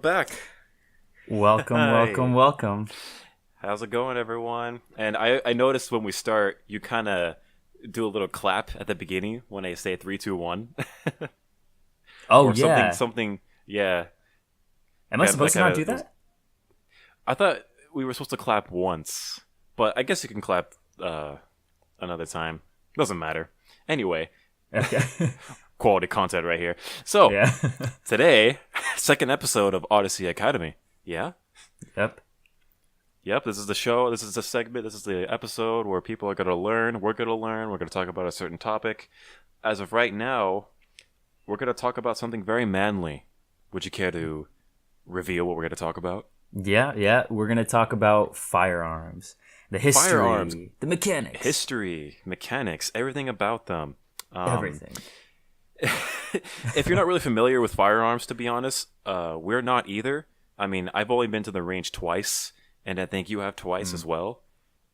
back. Welcome, Hi. welcome, welcome. How's it going, everyone? And I noticed when we start, you kind of do a little clap at the beginning when I say three, two, one, Oh or something, yeah. something. Yeah, Am I that supposed to kind not do of. that? I thought we were supposed to clap once, but I guess you can clap another time. Doesn't matter. Anyway, Okay. quality content right here. So Yeah. today, second episode of Odyssey Academy. Yeah. Yep. Yep, this is the show. This is the segment. This is the episode where people are going to learn. We're going to learn. We're going to talk about a certain topic. As of right now, we're going to talk about something very manly. Would you care to reveal what we're going to talk about? Yeah. We're gonna talk about firearms, the Firearms, history, the mechanics, history, mechanics, everything about them. Um, everything. if you're not really familiar with firearms, to be honest, we're not either. I mean, I've only been to the range twice, and I think you have twice Mm. as well.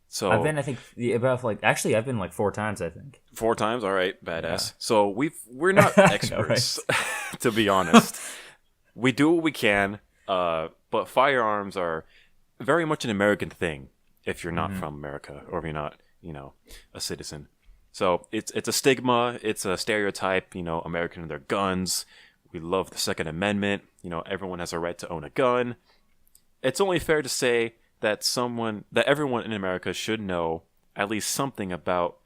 I've So been, I think, about actually, I've been like 4 times, I think. four times, all right, Yeah. badass. So we're not I know, right? experts, to be honest. We do what we can, but firearms are very much an American thing. If you're not Hmm. from America, or if you're not, a citizen. So it's a stigma, it's a stereotype. American and their guns. We love the Second Amendment. Everyone has a right to own a gun. It's only fair to say that everyone in America should know at least something about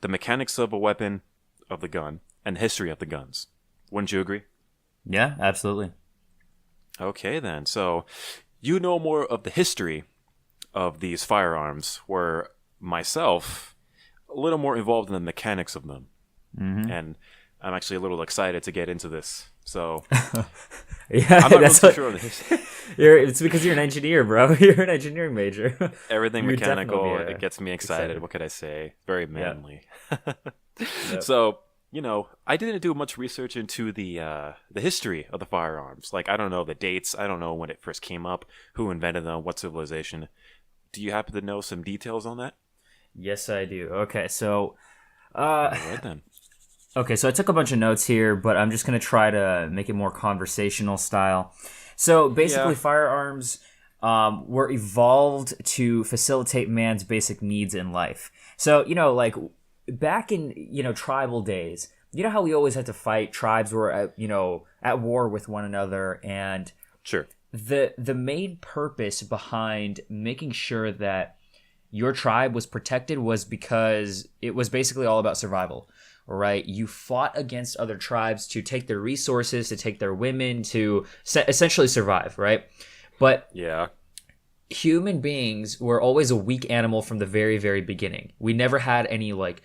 the mechanics of a weapon, of the gun, and the history of the guns. Wouldn't you agree? Yeah, absolutely. Okay, then. So you know more of the history of these firearms, where myself a little more involved in the mechanics of them, Hmm. and I'm actually a little excited to get into this. So Yeah, I'm not really that's too what sure on the history. it's because you're an engineer, bro. You're an engineering major. Everything You would definitely mechanical, be it gets me excited. What could I say? Very Yeah. manly. Yep. So, I didn't do much research into the history of the firearms. Like, I don't know the dates. I don't know when it first came up, who invented them, what civilization. Do you happen to know some details on that? Yes, I do. Okay, so All right then. I took a bunch of notes here, but I'm just gonna try to make it more conversational style. So basically, Yeah, firearms were evolved to facilitate man's basic needs in life. So like back in tribal days, you know how we always had to fight. Tribes were at war with one another, and sure. the main purpose behind making sure that your tribe was protected was because it was basically all about survival, right? You fought against other tribes to take their resources, to take their women, to essentially survive, right? But Yeah, human beings were always a weak animal from the very, very beginning. We never had any like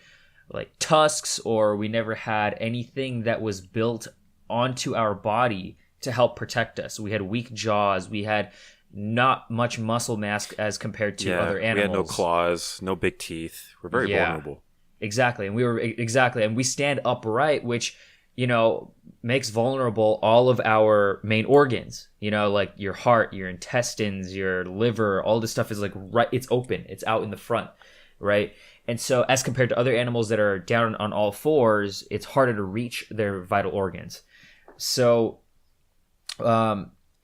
tusks, or we never had anything that was built onto our body to help protect us. We had weak jaws. We had not much muscle mass as compared to yeah. other We had no animals. claws, no big teeth. We're very Yeah, vulnerable. exactly. And we stand upright, which makes vulnerable all of our main organs. Like your heart, your intestines, your liver, all this stuff is like right. It's open. It's out in the front, right? And so, as compared to other animals that are down on all fours, it's harder to reach their vital organs. So,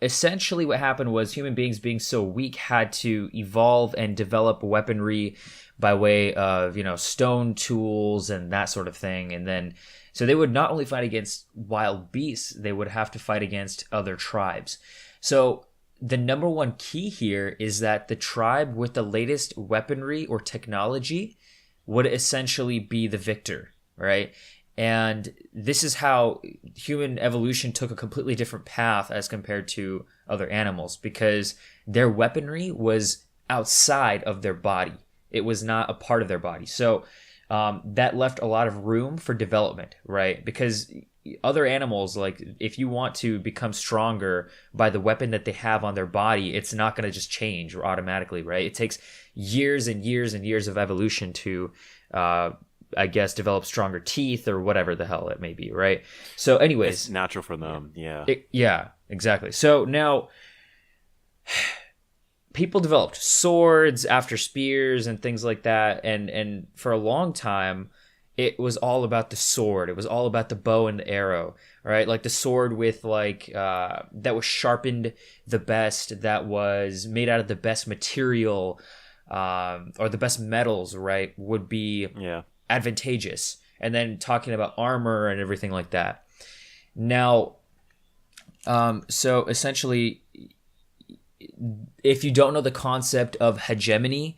essentially what happened was human beings being so weak had to evolve and develop weaponry by way of stone tools and that sort of thing. And then so they would not only fight against wild beasts, they would have to fight against other tribes. So the number one key here is that the tribe with the latest weaponry or technology would essentially be the victor, right? And this is how human evolution took a completely different path as compared to other animals, because their weaponry was outside of their body. It was not a part of their body. So that left a lot of room for development, right? Because other animals, like if you want to become stronger by the weapon that they have on their body, it's not going to just change automatically, right? It takes years and years and years of evolution to I guess, develop stronger teeth or whatever the hell it may be, right? So, It's anyways, natural for them. Yeah. yeah, exactly. So now people developed swords after spears and things like that, and for a long time, it was all about the sword. It was all about the bow and the arrow, right? Like the sword with like that was sharpened the best, that was made out of the best material, or the best metals, right? Would be Yeah. advantageous. And then talking about armor and everything like that. Now, so essentially, if you don't know the concept of hegemony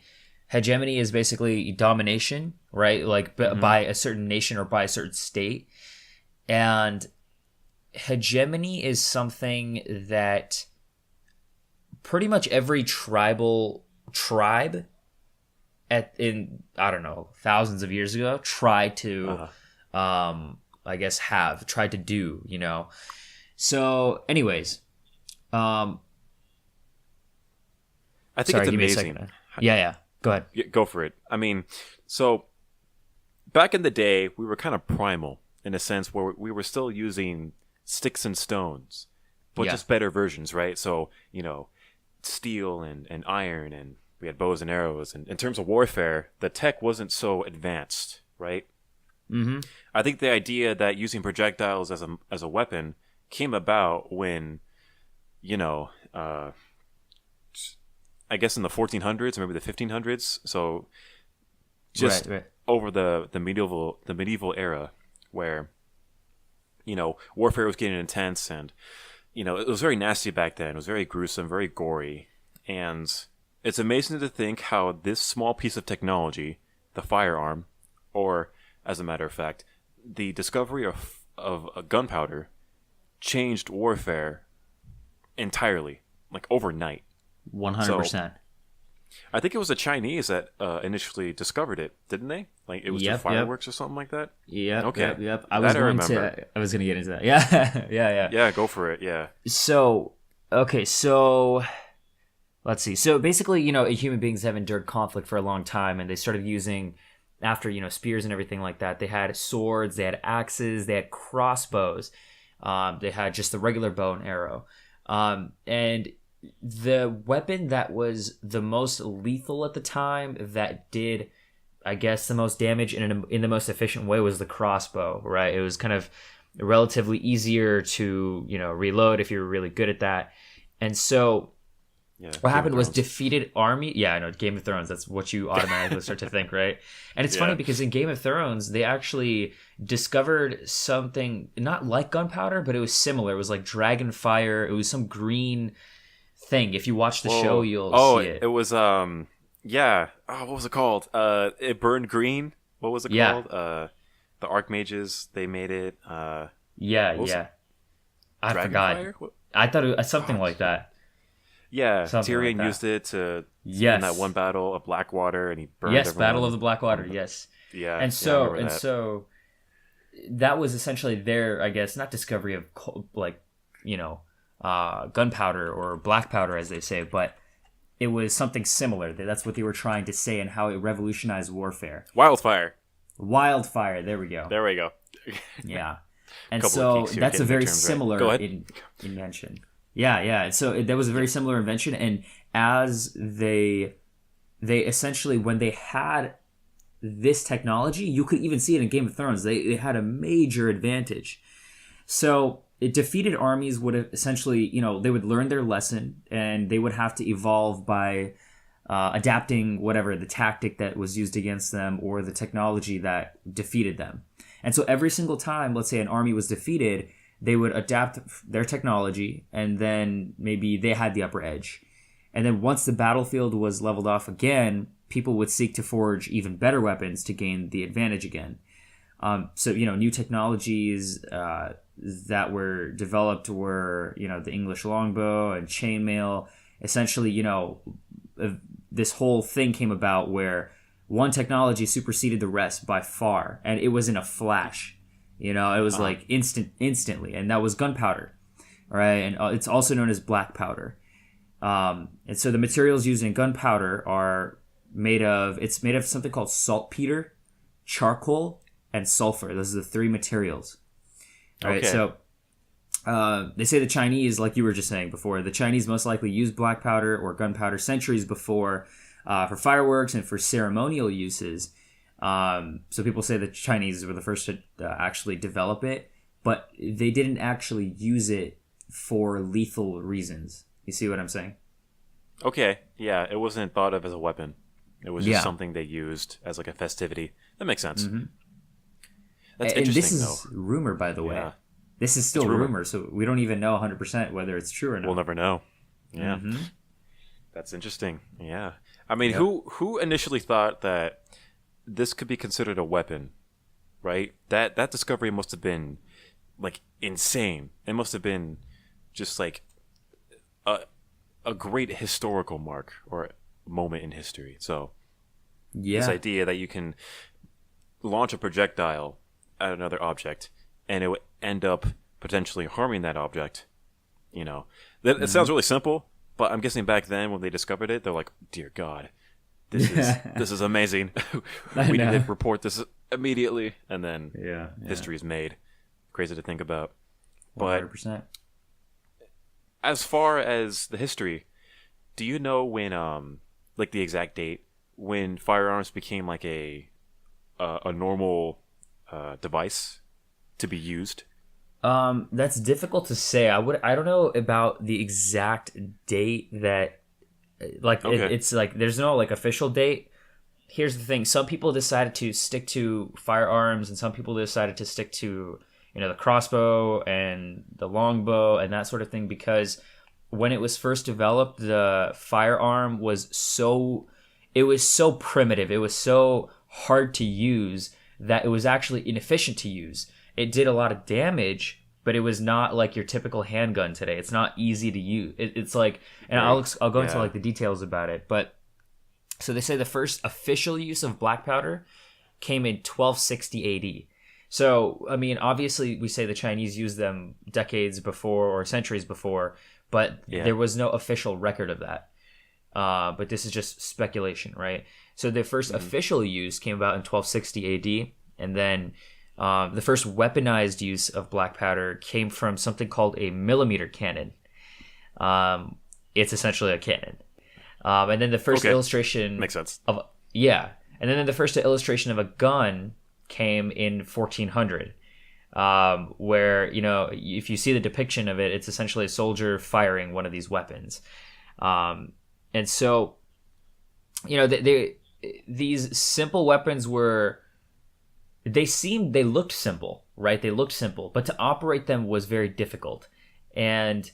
is basically domination, right? Like by a certain nation or by a certain state. And hegemony is something that pretty much every tribe in I don't know, thousands of years ago tried to I guess tried to do, you know. So anyways, I think sorry, it's give me a amazing. second. Yeah. Go ahead. Go for it. I mean, so back in the day, we were kind of primal in a sense where we were still using sticks and stones, but Yeah. just better versions, right? So, steel and iron, and we had bows and arrows. And in terms of warfare, the tech wasn't so advanced, right? Mm-hmm. I think the idea that using projectiles as a weapon came about when, I guess in the 1400s or maybe the 1500s. So just Right. over the medieval era where, warfare was getting intense, and, it was very nasty back then. It was very gruesome, very gory. And it's amazing to think how this small piece of technology, the firearm, or as a matter of fact, the discovery of gunpowder changed warfare entirely, like overnight. 100%. I think it was the Chinese that initially discovered it, didn't they? Like it was through Yep. fireworks or something like that. Yep. Okay. Yep. That I remember. I was going to get into that. Yeah. Yeah. Yeah, go for it. Yeah. So, okay. So let's see. So basically, human beings have endured conflict for a long time, and they started using, after, spears and everything like that, they had swords, they had axes, they had crossbows, they had just the regular bow and arrow. And the weapon that was the most lethal at the time, that did, I guess, the most damage in the most efficient way, was the crossbow, right? It was kind of relatively easier to, reload if you were really good at that. And so Yeah. what happened was defeated army. Yeah, I know, Game of Thrones. That's what you automatically start to think, right? And it's funny because in Game of Thrones, they actually discovered something not like gunpowder, but it was similar. It was like dragon fire. It was some green thing. If you watch the show, you'll see it. It was yeah. Oh, what was it called? It burned green. What was it called? The Archmages, they made it. Yeah. I Dragon forgot. Fire? I thought it was something like that. Yeah, Something Tyrion like that. used it to Yes. in that one battle of Blackwater, and he burned Yes, everyone. Battle of the Blackwater. Yes. Yeah, And I so remember that. that was essentially their, I guess, not discovery of gunpowder or black powder, as they say, but it was something similar. That's what they were trying to say, and how it revolutionized warfare. Wildfire. Wildfire. There we go. There we go. Yeah. And Couple of so geeks here that's a getting very their terms right. similar Go ahead. invention. Yeah. So that was a very similar invention, and as they essentially, when they had this technology, you could even see it in Game of Thrones. They had a major advantage. So it defeated armies would have essentially, they would learn their lesson, and they would have to evolve by adapting whatever the tactic that was used against them or the technology that defeated them. And so every single time, let's say an army was defeated, they would adapt their technology, and then maybe they had the upper edge. And then once the battlefield was leveled off again, people would seek to forge even better weapons to gain the advantage again. So, new technologies that were developed were, the English longbow and chainmail. Essentially, this whole thing came about where one technology superseded the rest by far, and it was in a flash. It was like instantly, and that was gunpowder, right? And it's also known as black powder. And so the materials used in gunpowder are made of something called saltpeter, charcoal, and sulfur. Those are the three materials. All right, Okay. so they say the Chinese, like you were just saying before, the Chinese most likely used black powder or gunpowder centuries before for fireworks and for ceremonial uses. So people say the Chinese were the first to actually develop it, but they didn't actually use it for lethal reasons. You see what I'm saying? Okay, yeah, it wasn't thought of as a weapon. It was just Yeah. something they used as like a festivity. That makes sense. Mm-hmm. That's And interesting, this is rumor, by the way. Yeah. This is still It's rumor. rumor, so we don't even know 100% whether it's true or not. We'll never know. Yeah, Mm-hmm. that's interesting. Yeah, I mean, Yep. who initially thought that this could be considered a weapon? Right? That discovery must have been like insane. It must have been just like a a great historical mark or moment in history. So this Yeah. idea that you can launch a projectile at another object and it would end up potentially harming that object. You know, that it sounds really simple, but I'm guessing back then when they discovered it, they're like, "Dear God, this is amazing. I We need know. to report this immediately." And then Yeah. history is made. Crazy to think about. But 100%. as far as the history, do you know when like the exact date when firearms became like a normal device to be used? That's difficult to say. I don't know about the exact date that like Okay. it's like there's no like official date. Here's the thing. Some people decided to stick to firearms and some people decided to stick to, the crossbow and the longbow and that sort of thing because when it was first developed, the firearm was so primitive. It was so hard to use that it was actually inefficient to use. It did a lot of damage, but it was not like your typical handgun today. It's not easy to use. It's like, and I'll go into Yeah. like the details about it. But so they say the first official use of black powder came in 1260 AD. So I mean, obviously, we say the Chinese used them decades before or centuries before, but Yeah. there was no official record of that. But this is just speculation, right? So the 1st official use came about in 1260 AD, and then the first weaponized use of black powder came from something called a millimeter cannon. It's essentially a cannon. And then the first Okay. illustration Makes sense. of and then the first illustration of a gun came in 1400, where if you see the depiction of it, it's essentially a soldier firing one of these weapons, and so these simple weapons they looked simple, right? They looked simple, but to operate them was very difficult. And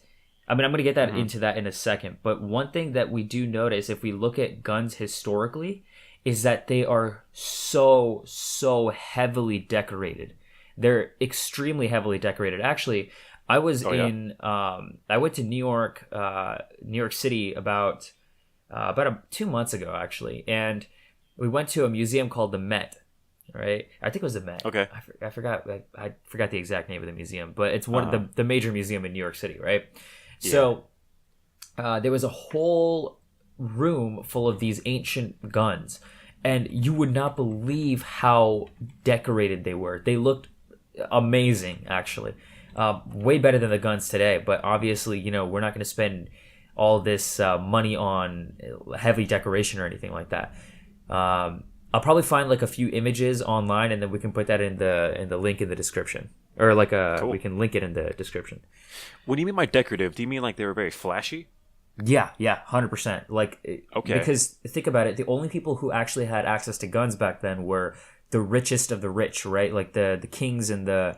I mean, I'm going to get into that in a second. But one thing that we do notice if we look at guns historically is that they are so heavily decorated. They're extremely heavily decorated. Actually, I was I went to New York City about 2 months ago, actually. And we went to a museum called the Met. Right, I think it was the Met. Okay. I forgot the exact name of the museum, but it's one of the major museum in New York City, right? Yeah. So there was a whole room full of these ancient guns, and you would not believe how decorated they were. They looked amazing, actually, way better than the guns today. But obviously, we're not going to spend all this money on heavy decoration or anything like that. I'll probably find like a few images online, and then we can put that in the link in the description, or like we can link it in the description. What do you mean by decorative? Do you mean like they were very flashy? Yeah, 100%. Like, Okay. because think about it, the only people who actually had access to guns back then were the richest of the rich, right? Like the kings and the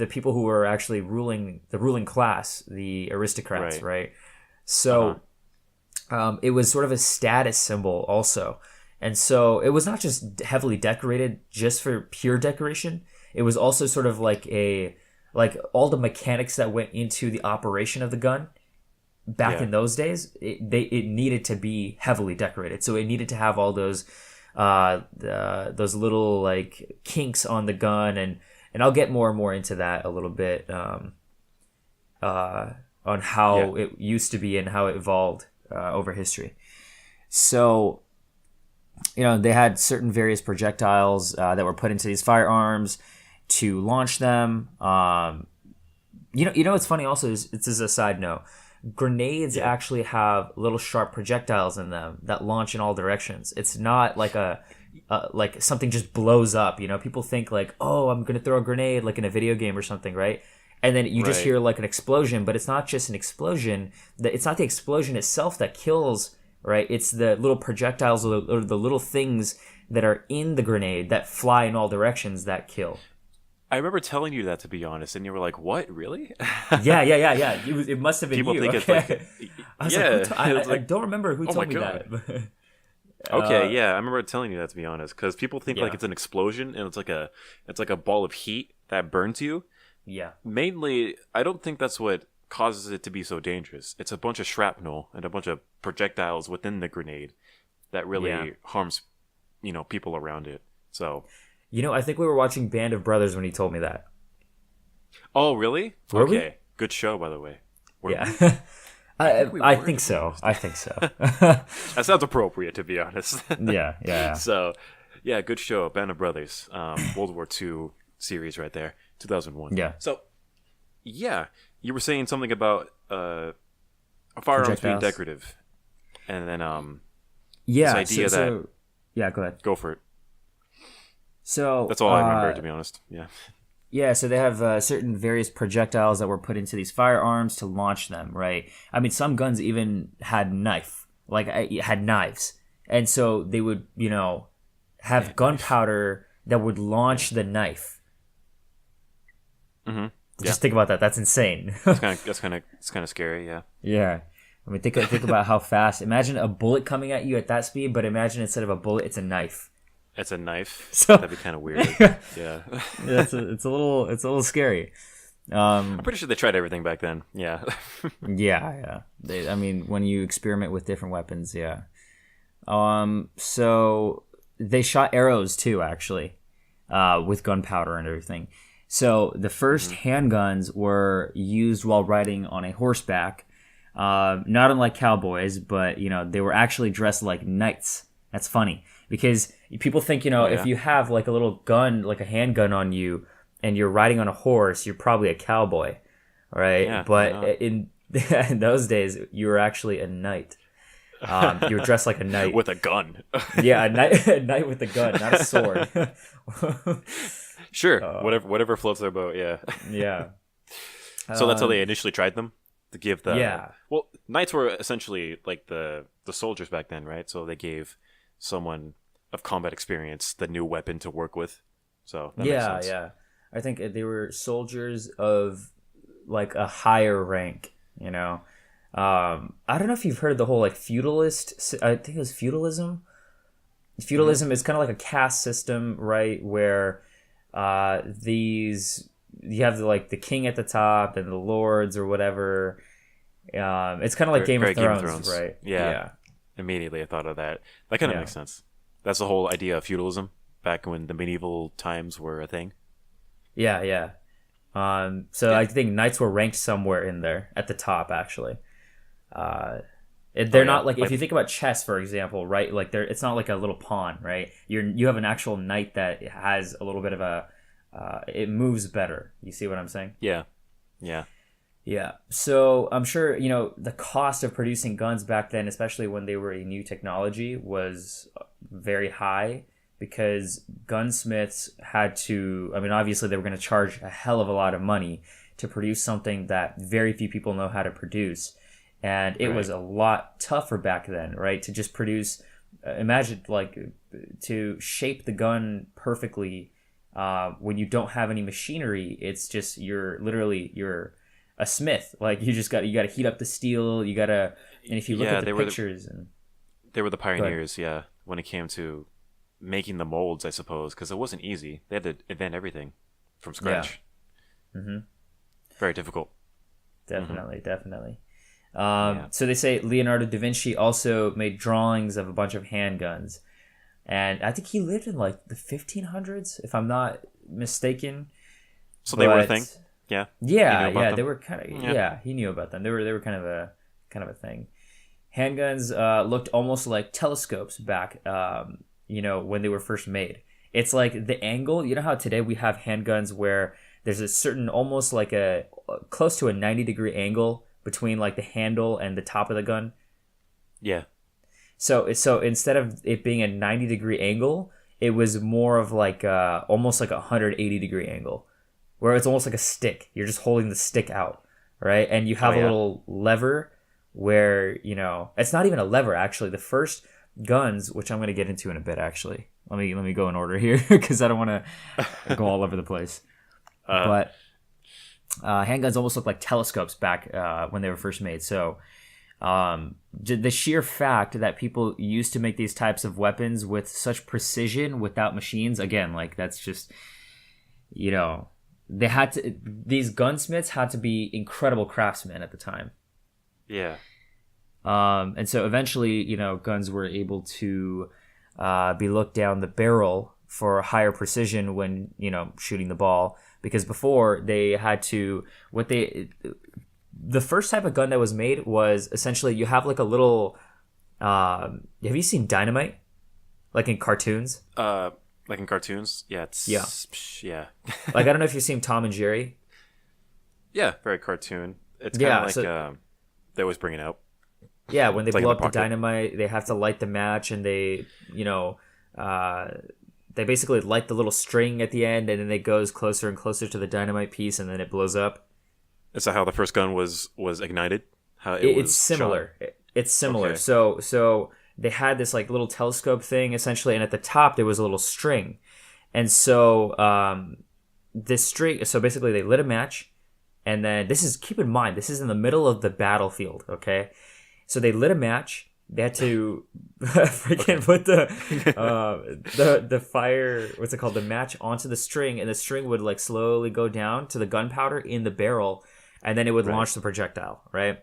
people who were actually the ruling class, the aristocrats, right? So it was sort of a status symbol also. And so it was not just heavily decorated just for pure decoration. It was also sort of like all the mechanics that went into the operation of the gun back in those days. It needed to be heavily decorated. So it needed to have all those little like kinks on the gun, and I'll get more and more into that a little bit on how it used to be and how it evolved over history. So they had certain various projectiles that were put into these firearms to launch them. What's funny also is, it's as a side note, grenades actually have little sharp projectiles in them that launch in all directions. It's not like a like something just blows up. You know, people think like, oh, I'm gonna throw a grenade like in a video game or something, right? And then you just Right. hear like an explosion, but it's not just an explosion. It's not the explosion itself that kills, right? It's the little projectiles or the little things that are in the grenade that fly in all directions that kill. I remember telling you that, to be honest, and you were like, "What, really?" Yeah. It must have been People you. think it's Okay. like, I was yeah, like, it's I like, don't remember who oh my told me god. that. Okay, yeah, I remember telling you that, to be honest, because people think like Yeah, it's an explosion and it's like a ball of heat that burns you. yeah, Mainly, I don't think that's what causes it to be so dangerous. It's a bunch of shrapnel and a bunch of projectiles within the grenade that yeah. really harms, people around it. So, You know, I think we were watching Band of Brothers when he told me that. oh, really? Were we? Okay, good show, by the way. Were Yeah. we? I think we I were, think to be so. honest. I think so. That sounds appropriate, to be honest. Yeah. So, yeah, good show, Band of Brothers, World War II series right there, 2001. Yeah. So, yeah, you were saying something about firearms being Projectiles. decorative, and then Yeah. this idea that yeah, go ahead. go for it. So That's all I remember, to be honest. Yeah. yeah, so they have certain various projectiles that were put into these firearms to launch them, right? I mean, some guns even had had knives, and so they would, have gunpowder that would launch the knife. Mm-hmm. Yeah. Just think about that. That's insane. It's kind of scary. Yeah. Yeah. I mean, think about how fast. Imagine a bullet coming at you at that speed, but imagine instead of a bullet, it's a knife. It's a knife. So That'd be kind of weird. Yeah. it's a little scary. I'm pretty sure they tried everything back then. Yeah. Yeah. I mean, when you experiment with different weapons, yeah. So they shot arrows too, actually, with gunpowder and everything. So the first handguns were used while riding on a horseback, not unlike cowboys, but they were actually dressed like knights. That's funny because people think yeah. if you have like a little gun, like a handgun on you, and you're riding on a horse, you're probably a cowboy, right? Yeah, But in those days, you were actually a knight. You were dressed like a knight with a gun. Yeah, a knight with a gun, not a sword. Sure, whatever floats their boat. Yeah. Yeah. So that's how they initially tried them, to give the Yeah. Well, knights were essentially like the soldiers back then, right? So they gave someone of combat experience the new weapon to work with. So that makes sense. Yeah. I think they were soldiers of like a higher rank. I don't know if you've heard the whole like feudalist. I think it was feudalism. Feudalism is kind of like a caste system, right? Where you have the king at the top and the lords or whatever. It's kind of like Game of Thrones, right? Yeah. Immediately I thought of that. That kind of makes sense. That's the whole idea of feudalism back when the medieval times were a thing. Yeah. I think knights were ranked somewhere in there at the top, actually. They're not like if you think about chess, for example, right? Like it's not like a little pawn, right? You have an actual knight that has a little bit of a it moves better. You see what I'm saying? Yeah. Yeah. So I'm sure the cost of producing guns back then, especially when they were a new technology, was very high because gunsmiths had to. I mean, obviously they were going to charge a hell of a lot of money to produce something that very few people know how to produce. And it was a lot tougher back then, right? To just produce, imagine to shape the gun perfectly when you don't have any machinery. It's just you're a smith. Like you got to heat up the steel. And if you look at the pictures, they were the pioneers, when it came to making the molds, I suppose, because it wasn't easy. They had to invent everything from scratch. Yeah. Mm-hmm. Very difficult. Definitely. So they say Leonardo da Vinci also made drawings of a bunch of handguns. And I think he lived in like the 1500s, if I'm not mistaken. So they were a thing? Yeah. Yeah, they were kind of he knew about them. They were kind of a thing. Handguns looked almost like telescopes back when they were first made. It's like the angle, you know how today we have handguns where there's a certain almost like a close to a 90-degree angle between like the handle and the top of the gun. Yeah. So instead of it being a 90-degree angle, it was more of like almost like a 180-degree angle, where it's almost like a stick. You're just holding the stick out, right? And you have a yeah. little lever where, it's not even a lever actually. The first guns, which I'm going to get into in a bit actually. Let me go in order here because I don't want to go all over the place. But handguns almost look like telescopes back when they were first made. So the sheer fact that people used to make these types of weapons with such precision without machines, again, like that's just, these gunsmiths had to be incredible craftsmen at the time. Yeah. And so eventually, guns were able to be looked down the barrel for higher precision when, shooting the ball. Because before they had to, the first type of gun that was made was essentially you have like a little, have you seen dynamite? Like in cartoons? Like in cartoons? Yeah. Yeah. Like, I don't know if you've seen Tom and Jerry. Yeah, very cartoon. It's kind of like they always bring it out. Yeah, when they It's like blow in up the the dynamite, they have to light the match, and they basically light the little string at the end, and then it goes closer and closer to the dynamite piece, and then it blows up. Is that how the first gun was ignited? How It's similar. shot? It's similar. Okay. So they had this like little telescope thing essentially, and at the top there was a little string, and so this string. So basically, they lit a match, and then keep in mind this is in the middle of the battlefield. Okay. So they lit a match. They had to freaking put the fire, what's it called, the match onto the string, and the string would like slowly go down to the gunpowder in the barrel, and then it would launch the projectile. Right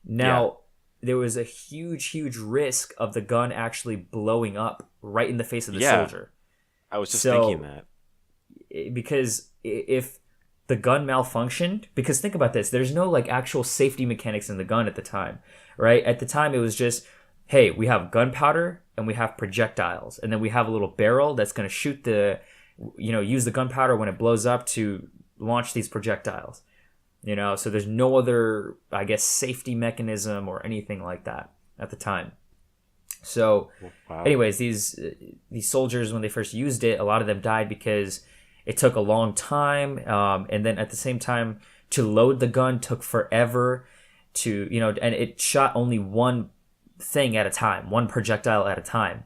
now, there was a huge risk of the gun actually blowing up right in the face of the soldier. I was just thinking that because if the gun malfunctioned, because think about this, there's no like actual safety mechanics in the gun at the time. Right? At the time, it was just, hey, we have gunpowder and we have projectiles. And then we have a little barrel that's going to shoot use the gunpowder when it blows up to launch these projectiles. So there's no other, I guess, safety mechanism or anything like that at the time. So anyways, these soldiers, when they first used it, a lot of them died because it took a long time. And then at the same time, to load the gun took forever. And it shot only one thing at a time, one projectile at a time.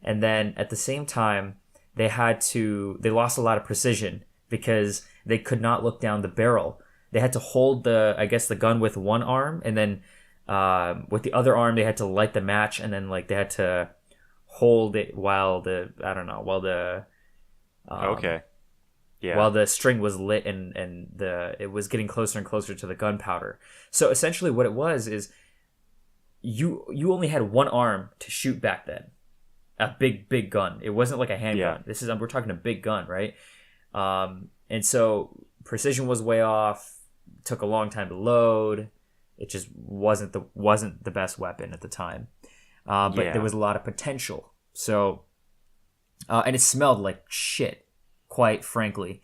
And then at the same time, they lost a lot of precision because they could not look down the barrel. They had to hold the gun with one arm, and then with the other arm, they had to light the match, and then like they had to hold it while the string was lit and it was getting closer and closer to the gunpowder. So essentially what it was is you only had one arm to shoot back then. A big gun. It wasn't like a handgun. Yeah. We're talking a big gun, right? And so precision was way off, took a long time to load. It just wasn't the best weapon at the time. But there was a lot of potential. So and it smelled like shit. Quite frankly,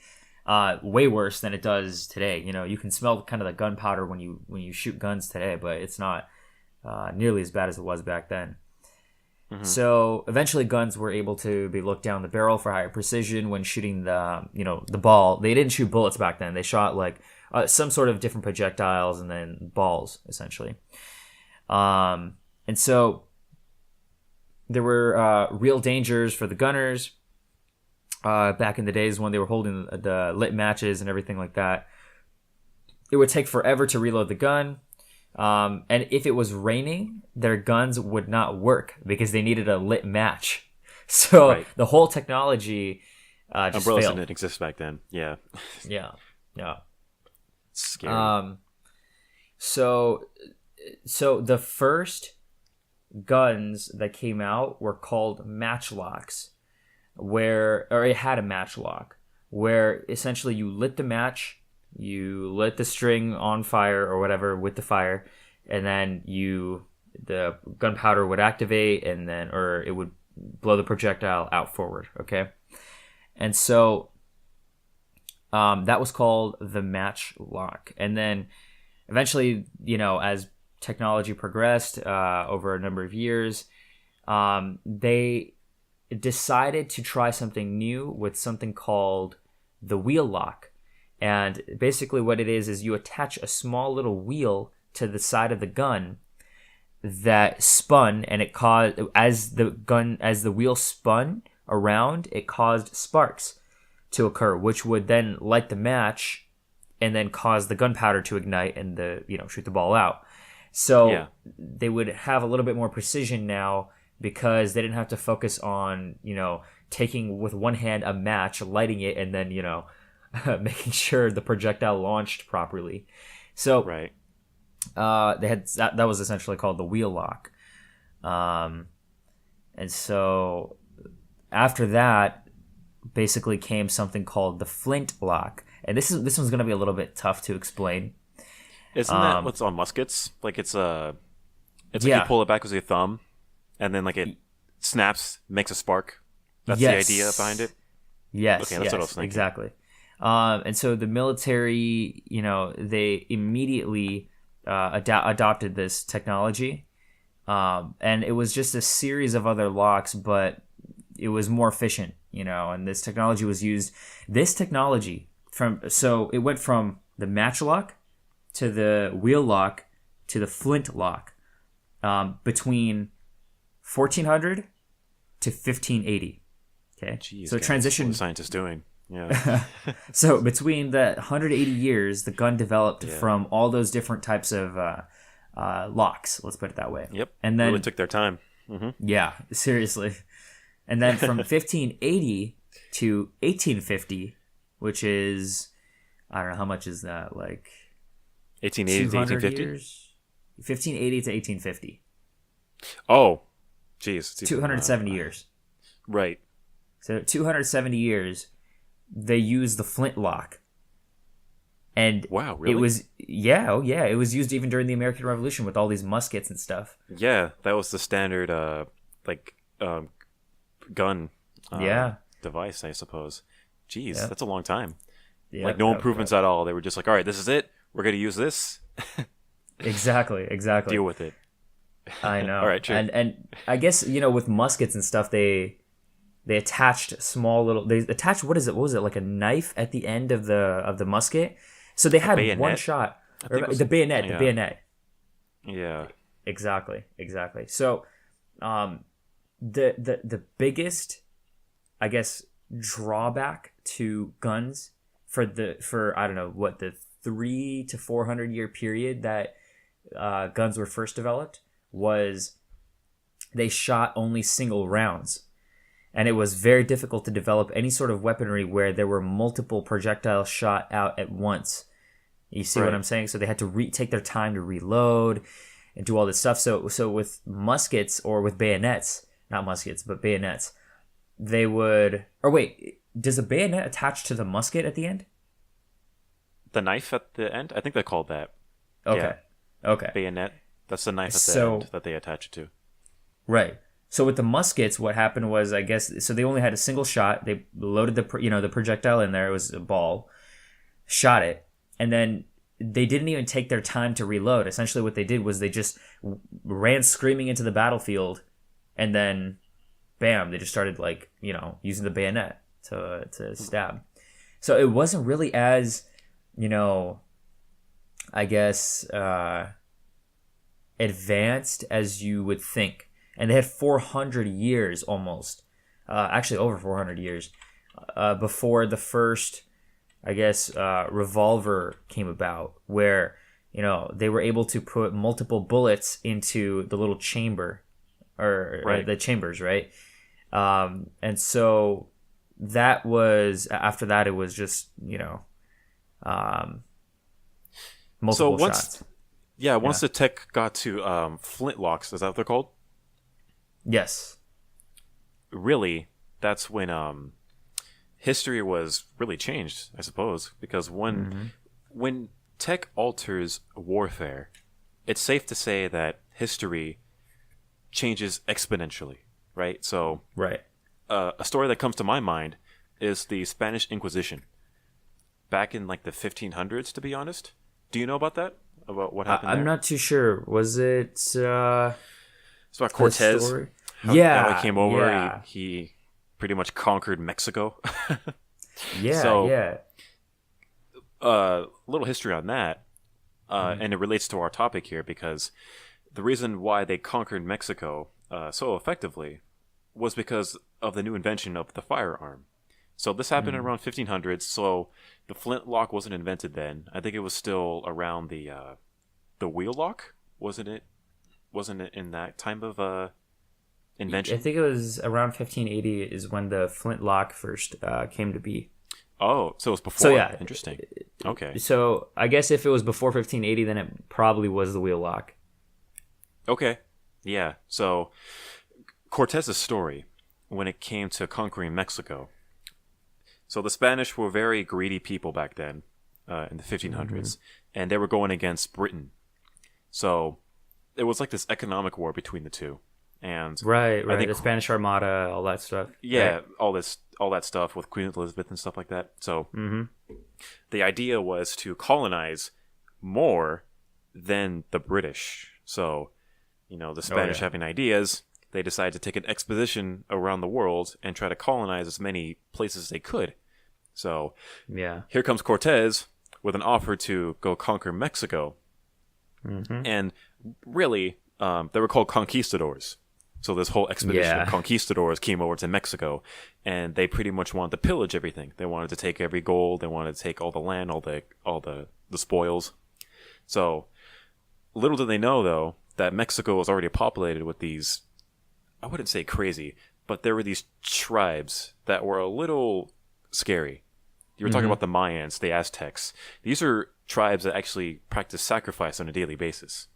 way worse than it does today. You can smell kind of the gunpowder when you shoot guns today, but it's not nearly as bad as it was back then. Mm-hmm. So eventually, guns were able to be looked down the barrel for higher precision when shooting the ball. They didn't shoot bullets back then. They shot like some sort of different projectiles and then balls essentially. And so there were real dangers for the gunners. Back in the days when they were holding the lit matches and everything like that. It would take forever to reload the gun. And if it was raining, their guns would not work because they needed a lit match. So the whole technology just umbrellas failed. didn't exist back then. Yeah. Yeah. It's scary. So the first guns that came out were called matchlocks. It had a matchlock where essentially you lit the match, you lit the string on fire or whatever with the fire, and then the gunpowder would activate or it would blow the projectile out forward. Okay. And so, that was called the matchlock. And then eventually, as technology progressed, over a number of years, decided to try something new with something called the wheel lock. And basically what it is you attach a small little wheel to the side of the gun that spun, and it caused, as the wheel spun around, it caused sparks to occur, which would then light the match and then cause the gunpowder to ignite and shoot the ball out. So they would have a little bit more precision now because they didn't have to focus on, taking with one hand a match, lighting it, and then, making sure the projectile launched properly. So right. They had that was essentially called the wheel lock. And so after that basically came something called the flint lock. And this one's going to be a little bit tough to explain. Isn't that what's on muskets? Like it's like you pull it back with your thumb, and then like it snaps, makes a spark. That's the idea behind it. Yes. Okay, that's what I was thinking. Exactly. And so the military, they immediately adopted this technology, and it was just a series of other locks, but it was more efficient, And this technology was used. This technology it went from the match lock to the wheel lock to the flint lock between 1400 to 1580. Okay, jeez, so it transitioned. What are scientists doing? Yeah. So between the 180 years, the gun developed from all those different types of locks. Let's put it that way. Yep. And then really took their time. Mm-hmm. Yeah, seriously. And then from 1580 to 1850, which is, I don't know, how much is that? Like 1880 to 1850? Years? 1580 to 1850. Oh, geez. 270 years. Right. So 270 years, they used the flintlock. And wow, really? It was, it was used even during the American Revolution with all these muskets and stuff. Yeah, that was the standard, gun device, I suppose. Jeez, that's a long time. Yeah, like no improvements at all. They were just like, all right, this is it. We're going to use this. Exactly. Deal with it. I know. All right, true. And I guess, with muskets and stuff, they attached small little, what was it, like a knife at the end of the musket? So they had one shot. The bayonet. Yeah. Exactly. So the biggest, I guess, drawback to guns for I don't know what, the 300 to 400 year period that guns were first developed was they shot only single rounds. And it was very difficult to develop any sort of weaponry where there were multiple projectiles shot out at once. You see what I'm saying? So they had to take their time to reload and do all this stuff. So with muskets or with bayonets, not muskets, but bayonets, they would... Or wait, does a bayonet attach to the musket at the end? The knife at the end? I think they called that. Okay. Yeah. Okay. Bayonet. That's the knife at the end that they attach it to. Right. So with the muskets, what happened was, I guess, so they only had a single shot. They loaded the projectile in there. It was a ball. Shot it. And then they didn't even take their time to reload. Essentially what they did was they just ran screaming into the battlefield. And then, bam, they just started, using the bayonet to stab. So it wasn't really as, I guess, advanced as you would think. And they had 400 years almost, actually over 400 years, before the first, I guess, revolver came about, where, they were able to put multiple bullets into the little chamber, or the chambers, right? And so that was, after that, it was just, multiple shots. Once the tech got to flintlocks, is that what they're called? Yes. Really, that's when history was really changed, I suppose, because when tech alters warfare, it's safe to say that history changes exponentially, right? So, a story that comes to my mind is the Spanish Inquisition, back in like the 1500s. To be honest, do you know about that? About what happened? I'm not too sure. Was it? It's about Cortez. How he came over. He pretty much conquered Mexico. Yeah, So, yeah. little history on that, and it relates to our topic here because the reason why they conquered Mexico so effectively was because of the new invention of the firearm. So this happened around 1500s. So the flintlock wasn't invented then. I think it was still around the wheel lock, wasn't it? Wasn't it in that time of invention? I think it was around 1580 is when the flintlock first came to be. Oh, so it was before. So yeah, Interesting. Okay. So I guess if it was before 1580, then it probably was the wheel lock. Okay. Yeah. So Cortez's story when it came to conquering Mexico. So the Spanish were very greedy people back then in the 1500s, and they were going against Britain. So it was like this economic war between the two. And Right. I think The Spanish Armada, all that stuff. yeah, Right? all that stuff with Queen Elizabeth and stuff like that. So the idea was to colonize more than the British. So, the Spanish having ideas, they decided to take an expedition around the world and try to colonize as many places as they could. So Yeah. here comes Cortez with an offer to go conquer Mexico. And really, they were called conquistadors. So this whole expedition of conquistadors came over to Mexico, and they pretty much wanted to pillage everything. They wanted to take every gold. They wanted to take all the land, all the spoils. So little did they know, though, that Mexico was already populated with these, I wouldn't say crazy, but there were these tribes that were a little scary. You were talking about the Mayans, the Aztecs. These are tribes that actually practice sacrifice on a daily basis.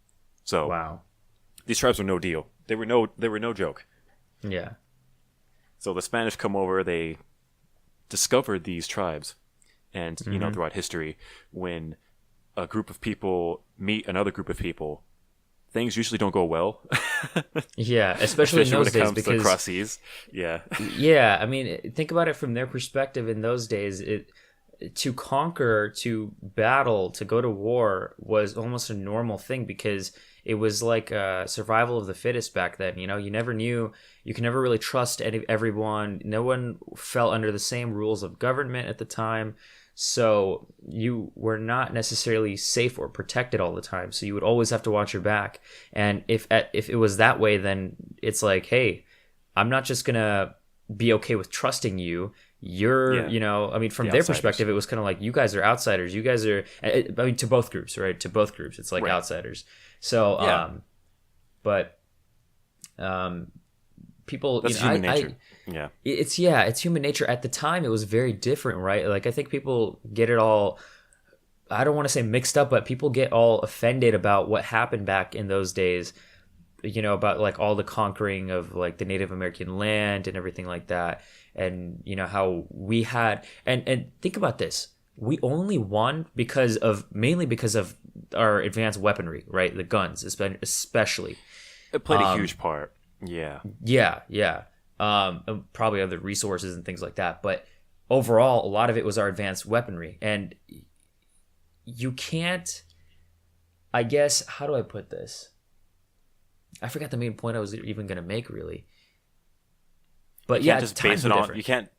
So Wow. these tribes were no deal. They were no joke. Yeah. So the Spanish come over, they discovered these tribes. And, throughout history, when a group of people meet another group of people, things usually don't go well. Yeah, especially in those when it days comes to because cross seas. Yeah. yeah, I mean, think about it from their perspective. In those days, to conquer, to battle, to go to war was almost a normal thing because it was like survival of the fittest back then. You never knew, you can never really trust everyone. No one fell under the same rules of government at the time. So you were not necessarily safe or protected all the time. So you would always have to watch your back. And if it was that way, then it's like, hey, I'm not just gonna be okay with trusting you. You're, from their perspective, it was kind of like, you guys are outsiders. You guys are, to both groups, right? To both groups, it's like outsiders. So, people, that's human nature. It's human nature. At the time, it was very different, right? Like, I think people get it all, I don't want to say mixed up, but people get all offended about what happened back in those days, about like all the conquering of like the Native American land and everything like that. And, how we had, and think about this. We only won mainly because of our advanced weaponry, right? The guns, especially. It played a huge part. Yeah. Yeah. And probably other resources and things like that. But overall, a lot of it was our advanced weaponry. And you can't, I guess, how do I put this? I forgot the main point I was even going to make, really. But you can't just base it on, you can't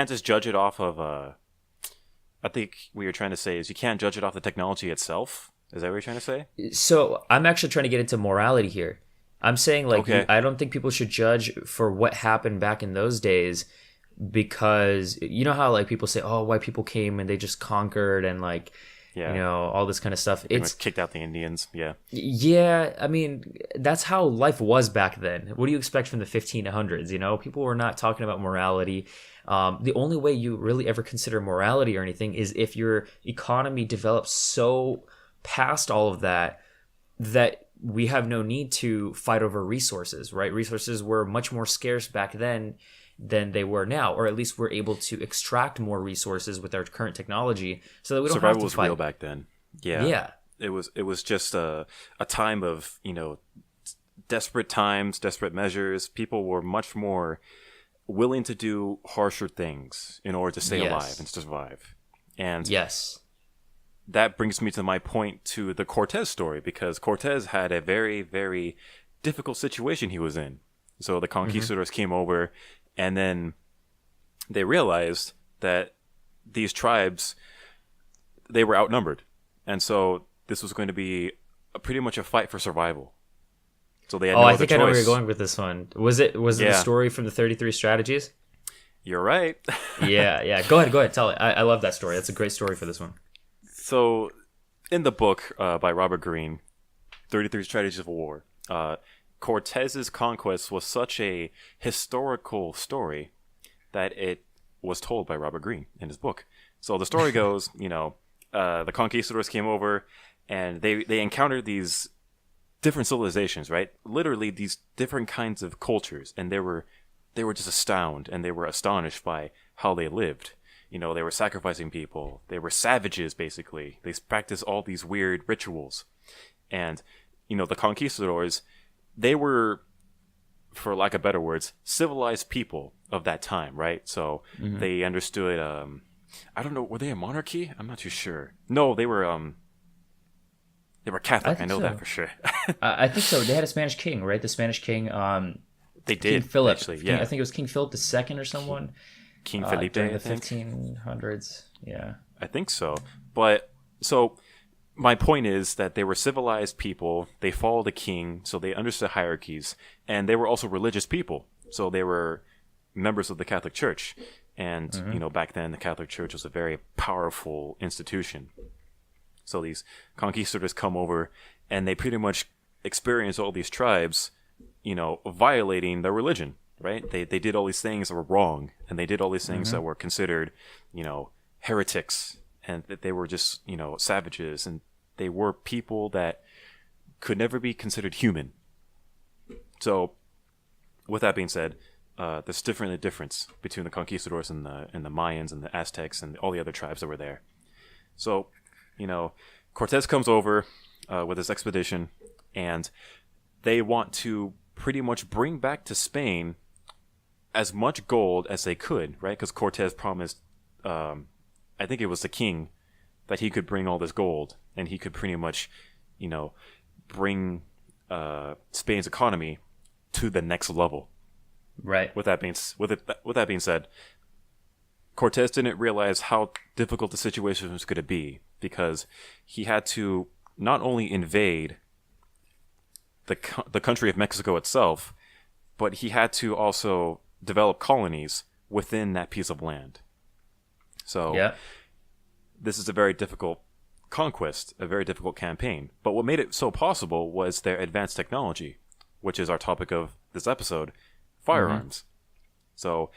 just judge it off of, I think what you're trying to say is you can't judge it off the technology itself. Is that what you're trying to say? So I'm actually trying to get into morality here. I'm saying, like, I don't think people should judge for what happened back in those days because you know how, like, people say, oh, white people came and they just conquered and, like, all this kind of stuff. It's kicked out the Indians. Yeah. Yeah. I mean, that's how life was back then. What do you expect from the 1500s? People were not talking about morality. The only way you really ever consider morality or anything is if your economy develops so past all of that we have no need to fight over resources, right? Resources were much more scarce back then than they were now, or at least we're able to extract more resources with our current technology so that we don't survival have to fight. was real back then. Yeah. It was just a time of, desperate times, desperate measures. People were much more willing to do harsher things in order to stay alive and survive. And that brings me to my point to the Cortez story, because Cortez had a very, very difficult situation he was in. So the conquistadors came over, and then they realized that these tribes, they were outnumbered, and so this was going to be pretty much a fight for survival. So they had no I other think I know where you're choice. going with this one. Was it the Yeah. story from the 33 strategies? You're right. Yeah. Go ahead. Tell it. I love that story. That's a great story for this one. So, in the book by Robert Greene, 33 Strategies of War, Cortez's conquest was such a historical story that it was told by Robert Greene in his book. So the story goes, the conquistadors came over and they encountered these different civilizations, right? Literally these different kinds of cultures, and they were just astounded, and they were astonished by how they lived. They were sacrificing people. They were savages, basically. They practiced all these weird rituals. And, the conquistadors, they were, for lack of better words, civilized people of that time, right? So they understood, I don't know, were they a monarchy? I'm not too sure. No, they were Catholic. I know so. that for sure. I think so. They had a Spanish king, right? The Spanish king, They King did, Philip. actually, King- yeah. I think it was King Philip II or someone. King Felipe, during I the think. 1500s. Yeah. I think so. But, so, my point is that they were civilized people. They followed the king, so they understood hierarchies. And they were also religious people. So they were members of the Catholic Church. And, back then, the Catholic Church was a very powerful institution. So these conquistadors come over, and they pretty much experience all these tribes, violating their religion, right? They did all these things that were wrong, and they did all these things that were considered, heretics, and that they were just, savages, and they were people that could never be considered human. So, with that being said, there's definitely a difference between the conquistadors and the Mayans and the Aztecs and all the other tribes that were there. So, Cortez comes over with his expedition, and they want to pretty much bring back to Spain as much gold as they could, right? Because Cortez promised, I think it was the king, that he could bring all this gold, and he could pretty much, bring Spain's economy to the next level. Right. With that being said, Cortez didn't realize how difficult the situation was going to be, because he had to not only invade the country of Mexico itself, but he had to also develop colonies within that piece of land. So Yeah. this is a very difficult conquest, a very difficult campaign. But what made it so possible was their advanced technology, which is our topic of this episode, firearms. So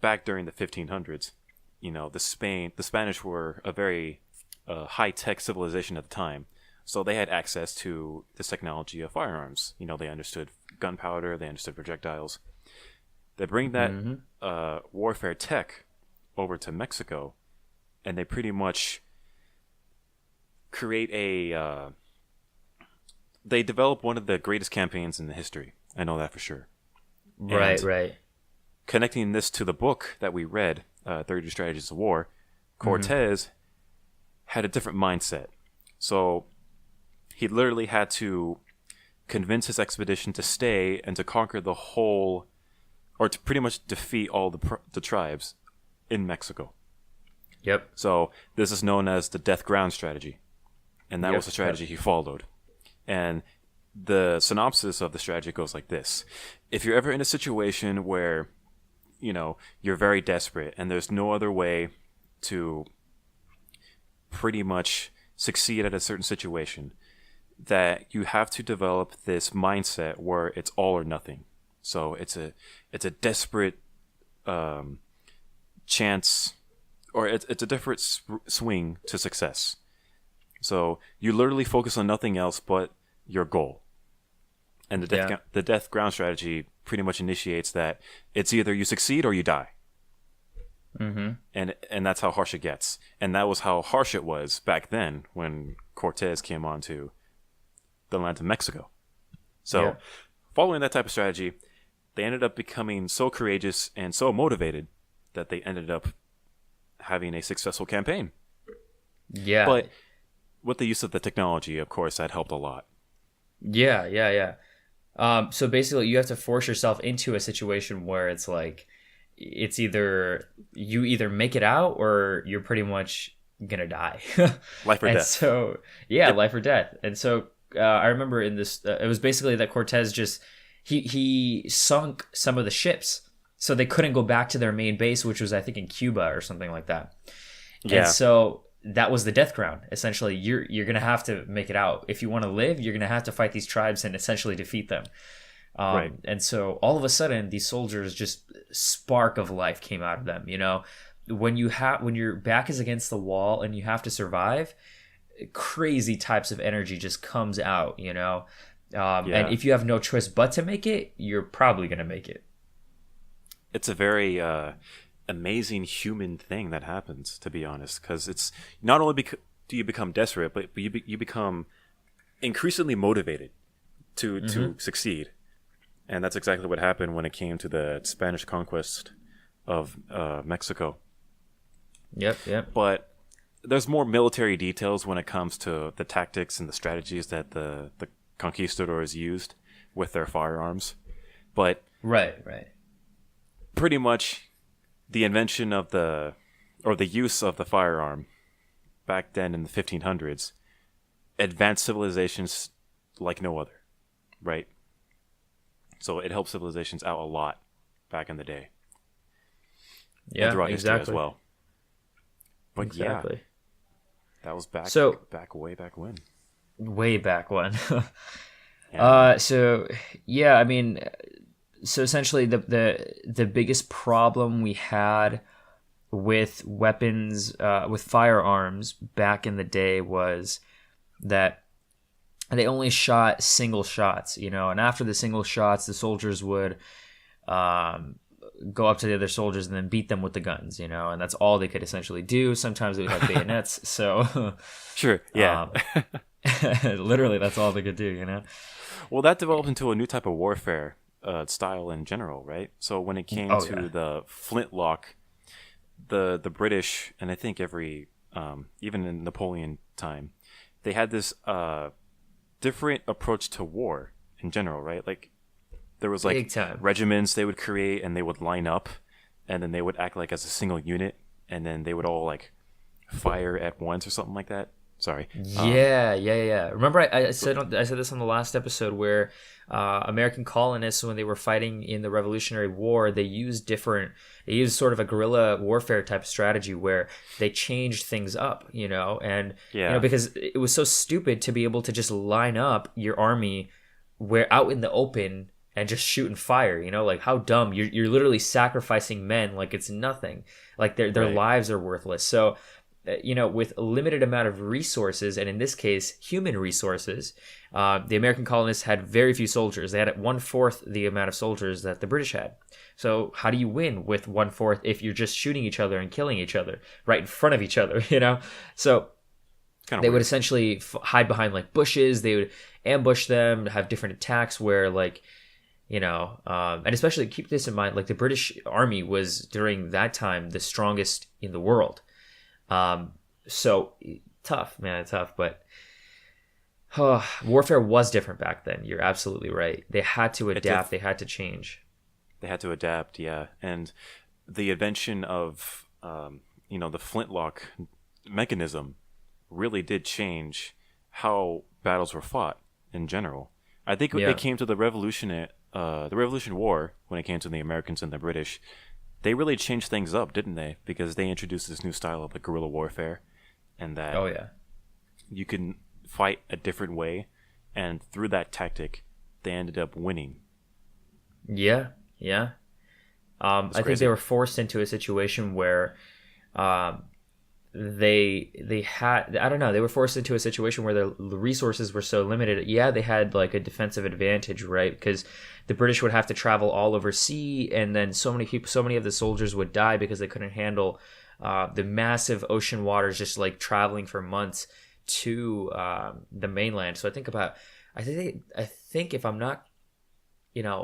back during the 1500s, the Spanish were a very high-tech civilization at the time. So they had access to this technology of firearms. They understood gunpowder, they understood projectiles. They bring that warfare tech over to Mexico, and they pretty much create they develop one of the greatest campaigns in the history. I know that for sure. Right. And Right. connecting this to the book that we read, 32 Strategies of War, Cortez had a different mindset. So he literally had to convince his expedition to stay and to conquer the whole, or to pretty much defeat all the tribes in Mexico. Yep. So this is known as the death ground strategy. And that was the strategy he followed. And the synopsis of the strategy goes like this. If you're ever in a situation where, you're very desperate and there's no other way to pretty much succeed at a certain situation, that you have to develop this mindset where it's all or nothing. So it's a desperate chance, or it's a desperate swing to success. So you literally focus on nothing else but your goal. And the death ground strategy pretty much initiates that it's either you succeed or you die. And that's how harsh it gets. And that was how harsh it was back then when Cortez came onto the land of Mexico. So following that type of strategy, they ended up becoming so courageous and so motivated that they ended up having a successful campaign. Yeah. But with the use of the technology, of course, that helped a lot. Yeah. So basically, you have to force yourself into a situation where it's like, it's either you either make it out or you're pretty much gonna die. Life or And death. so yeah, life or death. And so I remember in this, it was basically that Cortez just he sunk some of the ships, so they couldn't go back to their main base, which was I think in Cuba or something like that. Yeah. And so that was the death ground. Essentially, you're gonna have to make it out if you want to live. You're gonna have to fight these tribes and essentially defeat them. Right. And so all of a sudden, these soldiers, just spark of life came out of them. You know, when your back is against the wall and you have to survive, crazy types of energy just comes out. You know, and if you have no choice but to make it, you're probably gonna make it. It's a very amazing human thing that happens, to be honest, because it's not only do you become desperate, but you become increasingly motivated to succeed. And that's exactly what happened when it came to the Spanish conquest of Mexico. Yep. But there's more military details when it comes to the tactics and the strategies that the conquistadors used with their firearms. But Right. pretty much the invention of the use of the firearm back then in the 1500s advanced civilizations like no other, right? So it helped civilizations out a lot back in the day. Yeah, and throughout history exactly. as well. But Exactly. yeah, that was back way back when. Way back when. Yeah. So yeah, I mean, so essentially the biggest problem we had with weapons, with firearms back in the day was that they only shot single shots, you know, and after the single shots, the soldiers would go up to the other soldiers and then beat them with the guns, you know, and that's all they could essentially do. Sometimes they would have bayonets, so Sure, yeah. literally that's all they could do, you know. Well, that developed into a new type of warfare style in general, right? So when it came to the flintlock, the British, and I think even in Napoleon time, they had this different approach to war in general, right? Like there was Big time. regiments they would create and they would line up and then they would act like as a single unit and then they would all like fire at once or something like that. Sorry. Yeah. Remember, I said this on the last episode where American colonists, when they were fighting in the Revolutionary War, they used sort of a guerrilla warfare type strategy where they changed things up, you know, and you know, because it was so stupid to be able to just line up your army where out in the open and just shoot and fire, you know, like how dumb. You're literally sacrificing men like it's nothing, like their lives are worthless. So you know, with a limited amount of resources, and in this case, human resources, the American colonists had very few soldiers. They had 1/4 the amount of soldiers that the British had. So how do you win with 1/4 if you're just shooting each other and killing each other right in front of each other, you know? So they would essentially hide behind like bushes. They would ambush them, have different attacks where like, you know, and especially keep this in mind, like the British army was during that time the strongest in the world. So tough, man, tough, but warfare was different back then. You're absolutely right. They had to adapt. They had to change. They had to adapt, yeah. And the invention of, the flintlock mechanism really did change how battles were fought in general. I think when it came to the Revolution War, when it came to the Americans and the British, they really changed things up, didn't they? Because they introduced this new style of like guerrilla warfare, and that you can fight a different way, and through that tactic, they ended up winning. Yeah. I think they were forced into a situation where they were forced into a situation where the resources were so limited. Yeah, they had like a defensive advantage, right? Because the British would have to travel all over sea, and then so many of the soldiers would die because they couldn't handle the massive ocean waters, just like traveling for months to the mainland. So I think if I'm not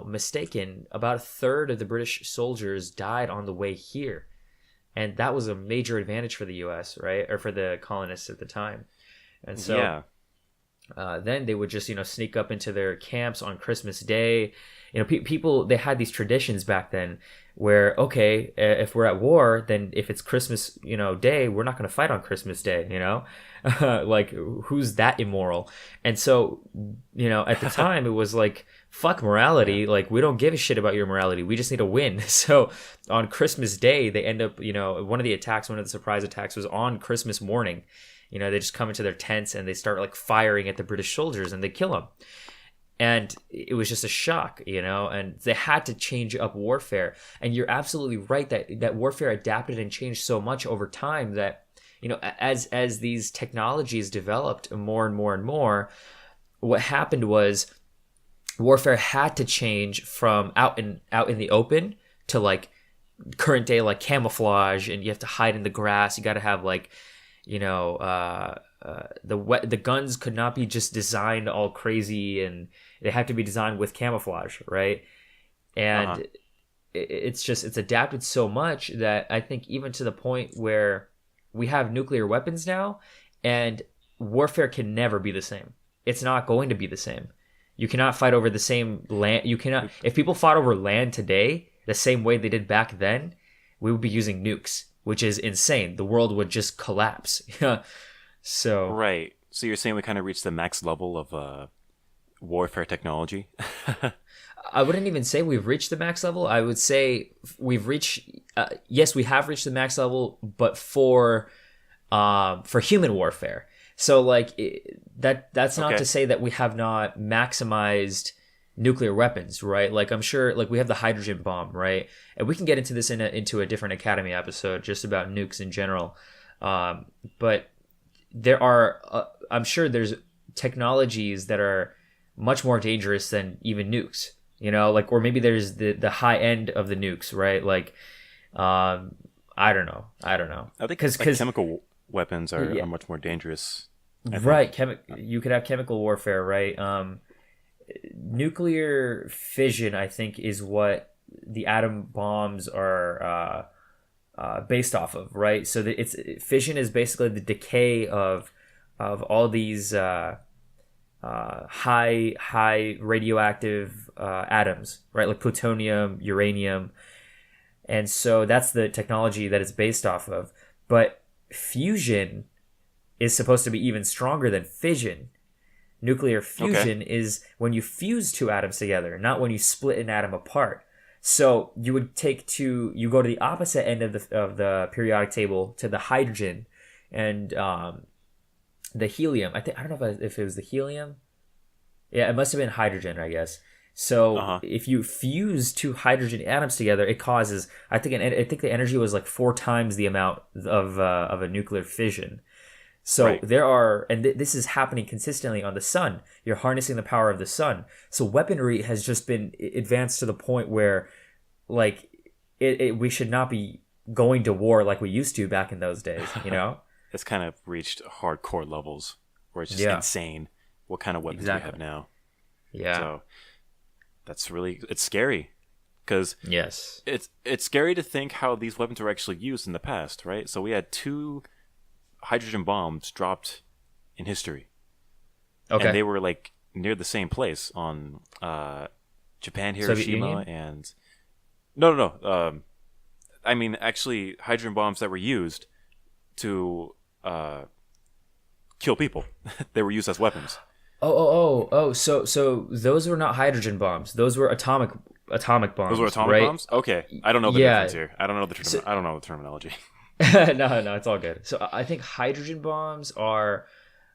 mistaken, about 1/3 of the British soldiers died on the way here. And that was a major advantage for the U.S., right? Or for the colonists at the time. And so Then they would just, sneak up into their camps on Christmas Day. People, they had these traditions back then where, okay, if we're at war, then if it's Christmas, Day, we're not going to fight on Christmas Day, like, who's that immoral? And so, at the time, it was like, fuck morality. Like, we don't give a shit about your morality. We just need to win. So on Christmas Day, they end up, one of the surprise attacks was on Christmas morning. They just come into their tents and they start like firing at the British soldiers and they kill them. And it was just a shock, and they had to change up warfare. And you're absolutely right that warfare adapted and changed so much over time that, as these technologies developed more and more and more, what happened was warfare had to change from out in the open to like current day, like camouflage, and you have to hide in the grass. You got to have like, the guns could not be just designed all crazy, and they have to be designed with camouflage, right? And it's adapted so much that I think even to the point where we have nuclear weapons now, and warfare can never be the same. It's not going to be the same. You cannot fight over the same land. If people fought over land today the same way they did back then, we would be using nukes, which is insane. The world would just collapse. So right. So you're saying we kind of reached the max level of warfare technology? I wouldn't even say we've reached the max level. I would say we've reached. Yes, we have reached the max level, but for human warfare. So like that's not to say that we have not maximized nuclear weapons, right? Like I'm sure, like we have the hydrogen bomb, right? And we can get into this into a different Academy episode just about nukes in general. But there are, I'm sure there's technologies that are much more dangerous than even nukes, like, or maybe there's the high end of the nukes, right? Like, I don't know. I think because chemical weapons are much more dangerous. Right. You could have chemical warfare, right? Nuclear fission, I think, is what the atom bombs are based off of, right? So fission is basically the decay of all these high radioactive atoms, right? Like plutonium, uranium, and so that's the technology that it's based off of. But fusion is supposed to be even stronger than fission. Nuclear fusion is when you fuse two atoms together, not when you split an atom apart. So you would you go to the opposite end of the periodic table to the hydrogen and the helium. I don't know if it was the helium. Yeah, it must have been hydrogen, I guess. So if you fuse two hydrogen atoms together, it causes, I think the energy was like 4 times the amount of a nuclear fission. So there are, and this is happening consistently on the sun. You're harnessing the power of the sun. So weaponry has just been advanced to the point where, like, we should not be going to war like we used to back in those days. It's kind of reached hardcore levels where it's just insane what kind of weapons we have now. Yeah. So it's scary because yes, it's scary to think how these weapons were actually used in the past, right? So we had 2 hydrogen bombs dropped in history. Okay. And they were like near the same place on Japan, Hiroshima, and no. I mean, actually, hydrogen bombs that were used to kill people. They were used as weapons. So those were not hydrogen bombs. Those were atomic bombs. Those were atomic bombs? Okay. I don't know the difference here. I don't know the terminology. No, it's all good. So I think hydrogen bombs are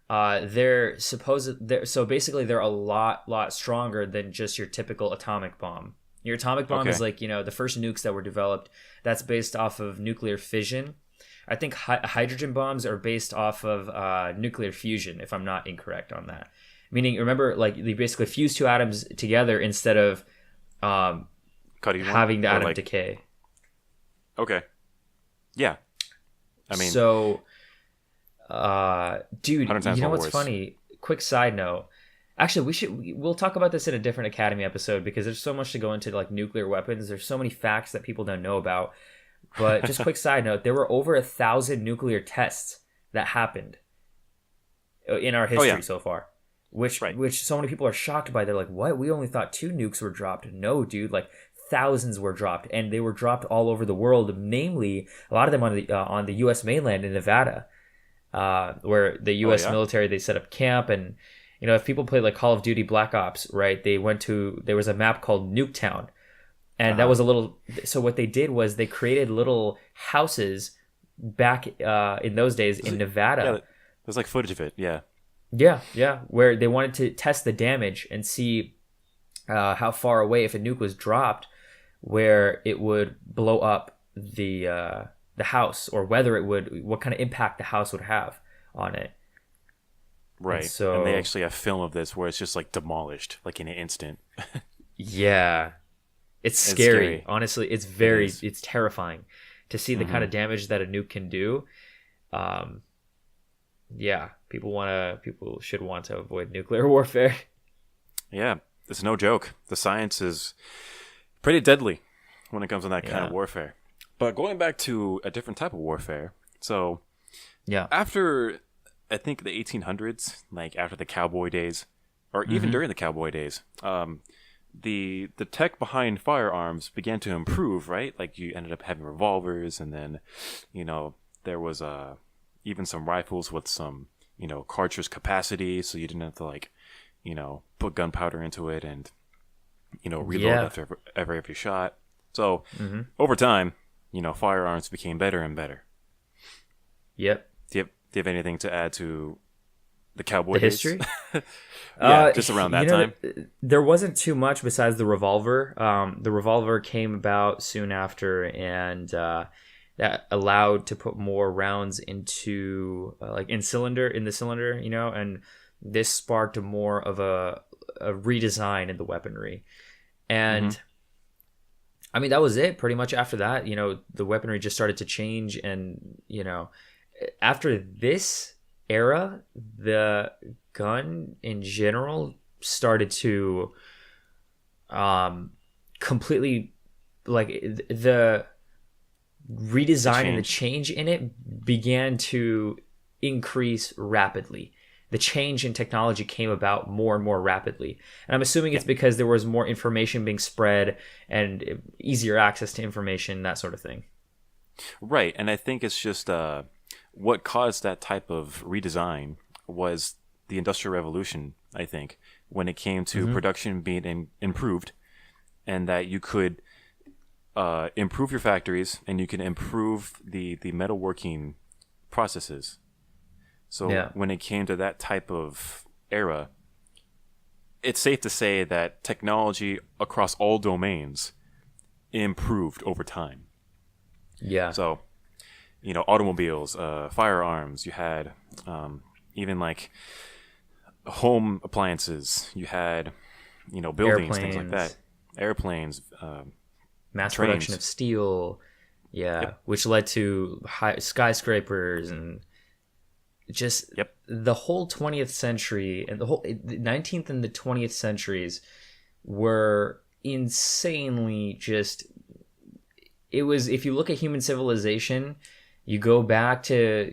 so basically they're a lot stronger than just your typical atomic bomb. Your atomic bomb is like, the first nukes that were developed, that's based off of nuclear fission. I think hydrogen bombs are based off of nuclear fusion, if I'm not incorrect on that. Meaning, remember, like, they basically fuse 2 atoms together instead of having the atom decay. Okay. Yeah. I mean, so, dude, you know what's worse. funny? Quick side note. Actually, we'll talk about this in a different Academy episode because there's so much to go into, like, nuclear weapons. There's so many facts that people don't know about. But just quick side note, there were over 1,000 nuclear tests that happened in our history so far. which Right. which so many people are shocked by. They're like, "What? We only thought 2 nukes were dropped." No, dude, like thousands were dropped, and they were dropped all over the world. Namely, a lot of them on the U.S. mainland in Nevada, where the Oh U.S. yeah. military they set up camp. And if people play like Call of Duty Black Ops, right? There was a map called Nuketown, and that Uh-huh. was a little. So what they did was they created little houses back in those days in Yeah, Nevada. there's like footage of it. Yeah. Yeah, where they wanted to test the damage and see how far away, if a nuke was dropped, where it would blow up the house, or whether what kind of impact the house would have on it. Right. So And they actually have film of this where it's just like demolished, like in an instant. yeah, it's It's scary. scary. Honestly, it's is. it's terrifying to see the kind of damage that a nuke can do. Yeah, people should want to avoid nuclear warfare. Yeah, it's no joke. The science is pretty deadly when it comes to that kind of Yeah. warfare. But going back to a different type of warfare. So Yeah. after, I think, the 1800s, like after the cowboy days, or even during the cowboy days, the tech behind firearms began to improve, right? Like you ended up having revolvers, and then, there was even some rifles with some, cartridge capacity, so you didn't have to like, put gunpowder into it and, reload Yeah. after every shot. So over time, firearms became better and better. Yep. Do you have anything to add to the cowboy The days? history? Yeah, just around that time. There wasn't too much besides the revolver. The revolver came about soon after, and that allowed to put more rounds into in the cylinder, and this sparked more of a redesign in the weaponry. And I mean, that was it pretty much. After that, the weaponry just started to change, and after this era, the gun in general started to completely, like, the redesign and the change in it began to increase rapidly. The change in technology came about more and more rapidly, and I'm assuming it's because there was more information being spread and easier access to information, that sort of thing. Right, and I think it's just what caused that type of redesign was the Industrial Revolution, I think, when it came to production being improved, and that you could improve your factories and you can improve the metalworking processes. So when it came to that type of era, it's safe to say that technology across all domains improved over time. Yeah. So, automobiles, firearms, you had even like home appliances, you had, buildings, things like that. Airplanes, mass trains. production of steel, which led to high skyscrapers, and just the whole 20th century and the whole 19th and the 20th centuries were insanely just. It was, if you look at human civilization, you go back to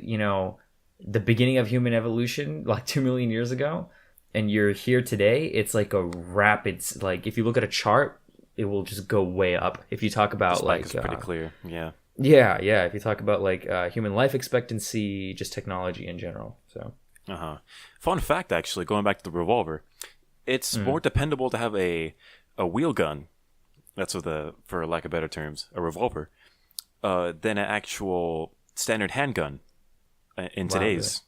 the beginning of human evolution, like 2 million years ago, and you're here today. It's like a rapid, like, if you look at a chart, it will just go way up. If you talk about it's pretty clear. Yeah. Yeah. If you talk about like human life expectancy, just technology in general. So. Fun fact, actually, going back to the revolver, it's more dependable to have a wheel gun. That's for lack of better terms, a revolver, than an actual standard handgun in today's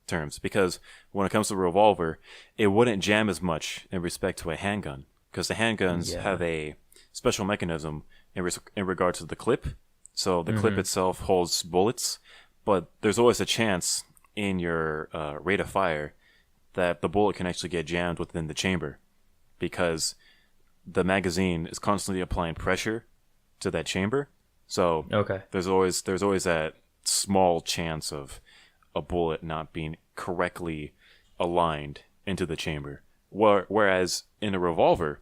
terms. Because when it comes to a revolver, it wouldn't jam as much in respect to a handgun. Because the handguns have a special mechanism in regards to the clip. So the clip itself holds bullets, but there's always a chance in your rate of fire that the bullet can actually get jammed within the chamber, because the magazine is constantly applying pressure to that chamber. So there's always that small chance of a bullet not being correctly aligned into the chamber. Whereas in a revolver,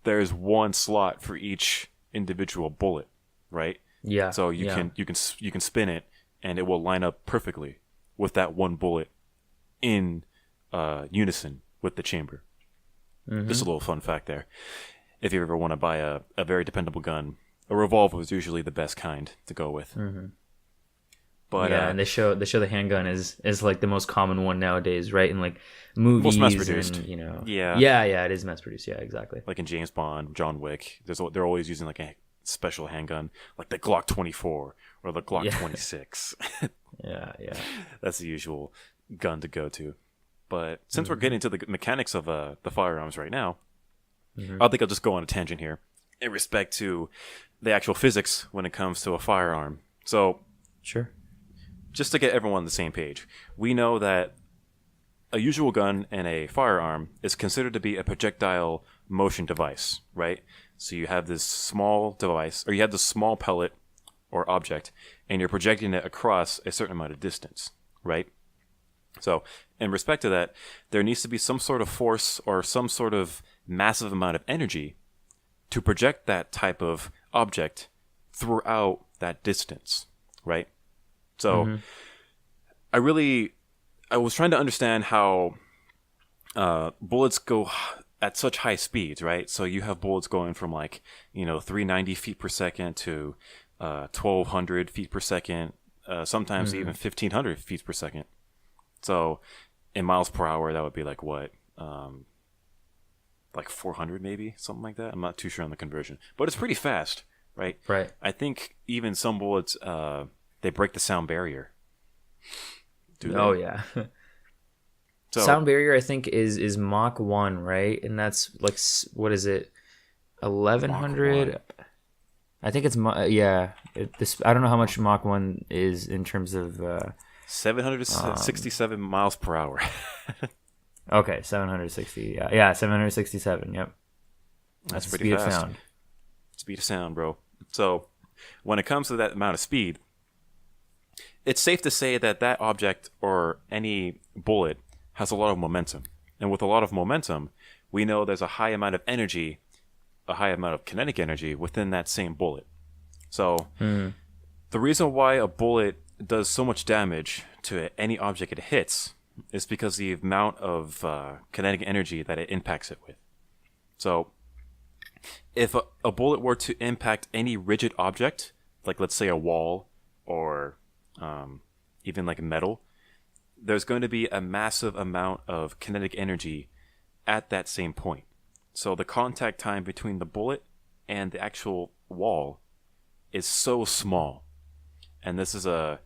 there's one slot for each individual bullet, right? Yeah. So you can spin it and it will line up perfectly with that one bullet in unison with the chamber. Just a little fun fact there. If you ever want to buy a very dependable gun, a revolver is usually the best kind to go with. But yeah, and they show the handgun is like the most common one nowadays, right? In like movies, most mass-produced. And, you know, Yeah. it is mass produced. Yeah, exactly. like in James Bond, John Wick, they're always using like a special handgun, like the Glock 24 or the Glock 26. Yeah. That's the usual gun to go to. But since we're getting to the mechanics of the firearms right now, I think I'll just go on a tangent here in respect to the actual physics when it comes to a firearm. So, Sure. just to get everyone on the same page, we know that a usual gun and a firearm is considered to be a projectile motion device, right? So you have this small device, or you have this small pellet or object, and you're projecting it across a certain amount of distance, right? So, in respect to that, there needs to be some sort of force or some sort of massive amount of energy to project that type of object throughout that distance, right? So, I was trying to understand how bullets go at such high speeds, right? So you have bullets going from 390 feet per second to 1,200 feet per second, sometimes even 1,500 feet per second. So in miles per hour, that would be like what? Like 400 maybe, something like that. I'm not too sure on the conversion, but it's pretty fast, right? Right. I think even some bullets, they break the sound barrier. Oh yeah. So, Sound barrier, I think, is Mach 1, right? And that's like, what is it? 1,100. I think it's I don't know how much Mach 1 is in terms of 767 miles per hour. Okay, 760. Yeah, 767. Yep. That's the pretty speed fast. of sound. Speed of sound, bro. So when it comes to that amount of speed, it's safe to say that that object or any bullet has a lot of momentum. And with a lot of momentum, we know there's a high amount of energy, a high amount of kinetic energy within that same bullet. So the reason why a bullet does so much damage to any object it hits is because the amount of kinetic energy that it impacts it with. So if a bullet were to impact any rigid object, like let's say a wall or even like metal, there's going to be a massive amount of kinetic energy at that same point. So the contact time between the bullet and the actual wall is so small. And this is a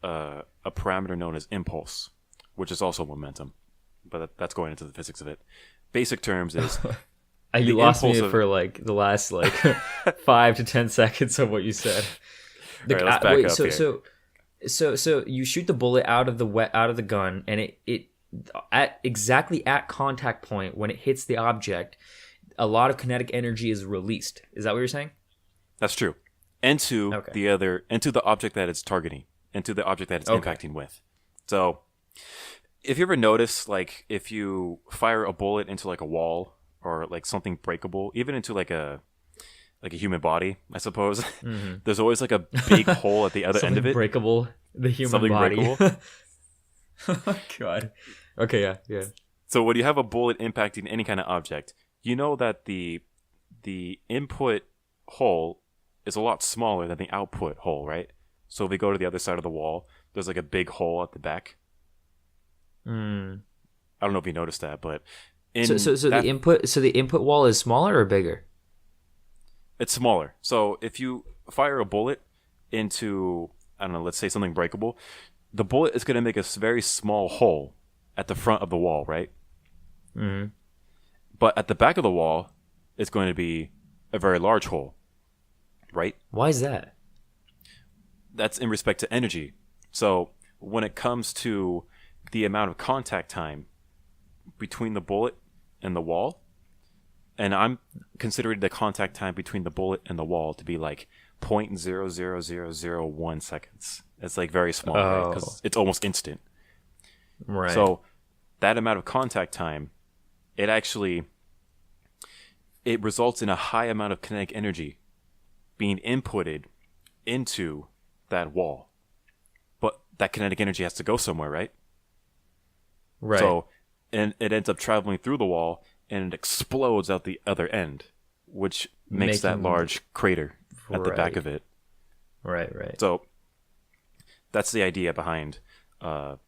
parameter known as impulse, which is also momentum. But that's going into the physics of it. Basic terms is... You lost me for like the last 5 to 10 seconds of what you said. All right, let's back up here. So you shoot the bullet out of the gun, and it exactly at contact point when it hits the object, a lot of kinetic energy is released. Is that what you're saying? That's true. Into the object that it's targeting, into the object that it's impacting with. So, if you ever notice, like if you fire a bullet into like a wall or like something breakable, even into like a human body, I suppose. There's always like a big hole at the other end of it. Breakable, the human something body. Breakable. Oh, God. Okay, yeah. So when you have a bullet impacting any kind of object, you know that the input hole is a lot smaller than the output hole, right? So if we go to the other side of the wall, there's like a big hole at the back. I don't know if you noticed that, but the input wall is smaller or bigger? It's smaller. So if you fire a bullet into, I don't know, let's say something breakable, the bullet is going to make a very small hole at the front of the wall, right? But at the back of the wall, it's going to be a very large hole, right? Why is that? That's in respect to energy. So when it comes to the amount of contact time between the bullet and the wall, and I'm considering the contact time between the bullet and the wall to be like 0.00001 seconds. It's like very small, right? Because it's almost instant. Right. So that amount of contact time, it results in a high amount of kinetic energy being inputted into that wall. But that kinetic energy has to go somewhere, right? Right. So and it ends up traveling through the wall and it explodes out the other end, which makes that large crater at the back of it. Right, right. So that's the idea behind, the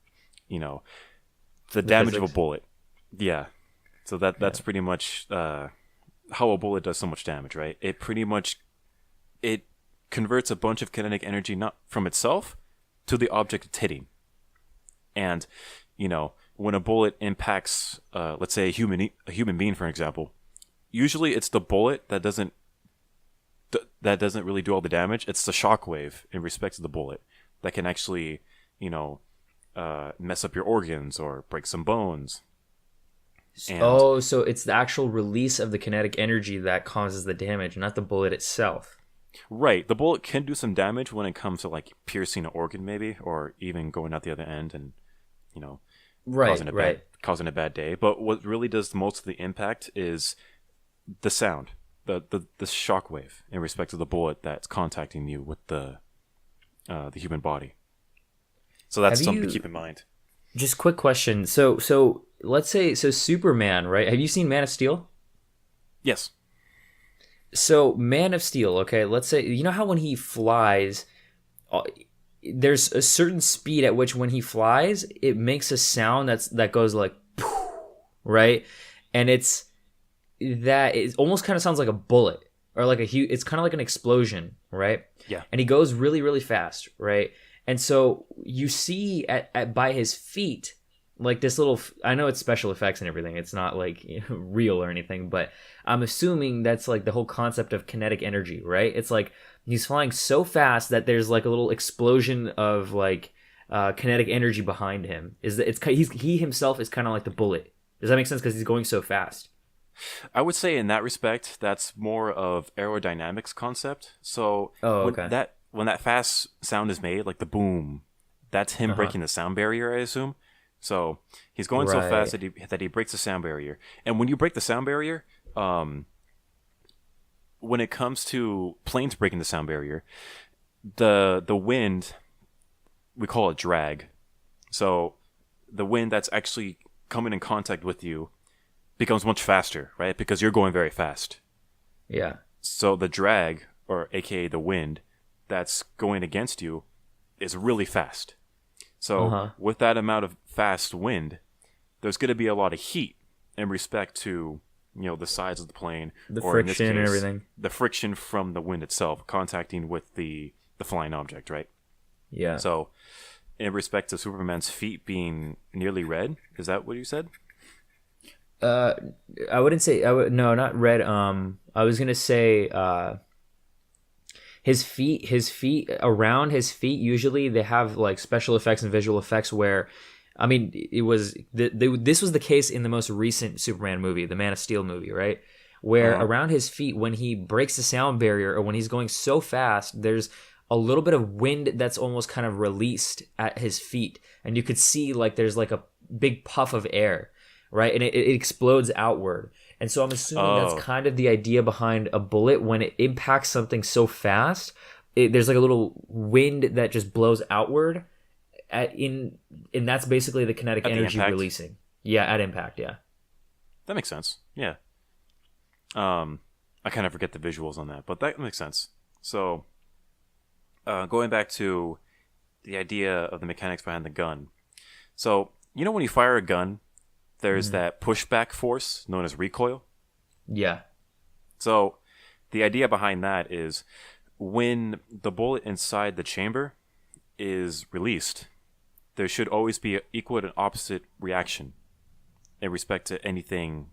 damage of a physics. bullet. Yeah. So that's pretty much how a bullet does so much damage, right? It pretty much it converts a bunch of kinetic energy not from itself to the object it's hitting. And when a bullet impacts, let's say a human being, for example, usually it's the bullet that doesn't really do all the damage. It's the shockwave in respect to the bullet that can actually, mess up your organs or break some bones. And So it's the actual release of the kinetic energy that causes the damage, not the bullet itself. right, the bullet can do some damage when it comes to like piercing an organ, maybe, or even going out the other end and Right, causing a bad day. But what really does most of the impact is the sound, the shockwave in respect to the bullet that's contacting you with the human body. So that's Have something you- to keep in mind. Just quick question. So let's say Superman, right? Have you seen Man of Steel? Yes. So Man of Steel, okay, let's say you know how when he flies, there's a certain speed at which when he flies, it makes a sound that goes like, right, and it almost kind of sounds like a bullet or like it's kind of like an explosion, right? Yeah. And he goes really really fast, right? And so you see at by his feet like this little. I know it's special effects and everything. It's not like real or anything, but I'm assuming that's like the whole concept of kinetic energy, right? It's like he's flying so fast that there's like a little explosion of like kinetic energy behind him. He himself is kind of like the bullet. Does that make sense? Because he's going so fast. I would say in that respect, that's more of aerodynamics concept. So when that fast sound is made, like the boom, that's him breaking the sound barrier, I assume. So he's going so fast that he breaks the sound barrier. And when you break the sound barrier, when it comes to planes breaking the sound barrier, the wind, we call it drag. So the wind that's actually coming in contact with you becomes much faster, right? Because you're going very fast. Yeah. So the drag, or aka the wind, that's going against you is really fast. So with that amount of fast wind, there's going to be a lot of heat in respect to the sides of the plane, The or in this friction and case, everything. the friction from the wind itself contacting with the flying object, right? Yeah. So in respect to Superman's feet being nearly red, is that what you said? I wouldn't say no, not red. I was gonna say his feet around his feet. Usually they have like special effects and visual effects where, I mean, it was this was the case in the most recent Superman movie, the Man of Steel movie, right? Where around his feet, when he breaks the sound barrier or when he's going so fast, there's a little bit of wind that's almost kind of released at his feet, and you could see like there's like a big puff of air, right? And it explodes outward. And so I'm assuming that's kind of the idea behind a bullet. When it impacts something so fast, there's like a little wind that just blows outward, and that's basically the kinetic energy releasing. Yeah, at impact, yeah. That makes sense. Yeah. I kind of forget the visuals on that, but that makes sense. So, going back to the idea of the mechanics behind the gun. So, when you fire a gun, there's that pushback force known as recoil. Yeah. So the idea behind that is when the bullet inside the chamber is released, there should always be an equal and opposite reaction in respect to anything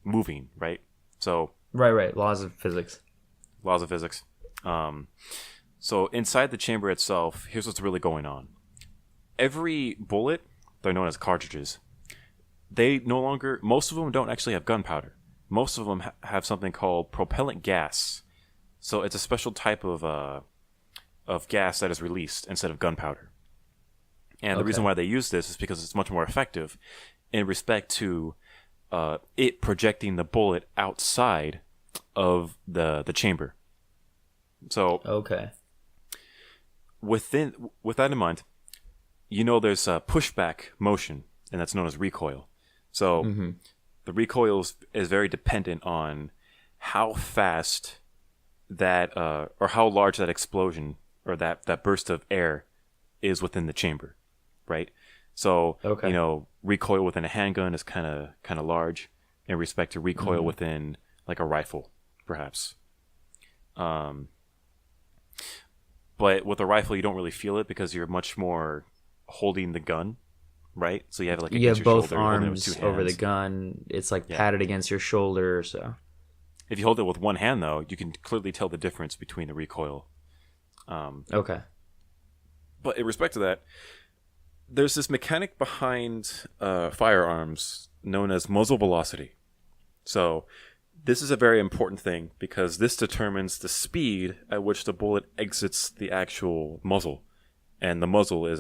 moving, right? So Right. Laws of physics. So inside the chamber itself, here's what's really going on. Every bullet, they're known as cartridges. Most of them don't actually have gunpowder. Most of them have something called propellant gas. So it's a special type of gas that is released instead of gunpowder. And the reason why they use this is because it's much more effective in respect to it projecting the bullet outside of the chamber. So with that in mind, there's a pushback motion, and that's known as recoil. So Mm-hmm. the recoil is very dependent on how fast that or how large that explosion or that burst of air is within the chamber, right? So Okay. recoil within a handgun is kind of large in respect to recoil within like a rifle, perhaps. But with a rifle, you don't really feel it because you're much more holding the gun, right? So you have like You against have your both shoulder, you're holding it with arms two over the hands. gun. It's like Yeah. patted against your shoulder. So If you hold it with one hand, though, you can clearly tell the difference between the recoil. okay. But in respect to that, there's this mechanic behind firearms known as muzzle velocity. So this is a very important thing because this determines the speed at which the bullet exits the actual muzzle, and the muzzle is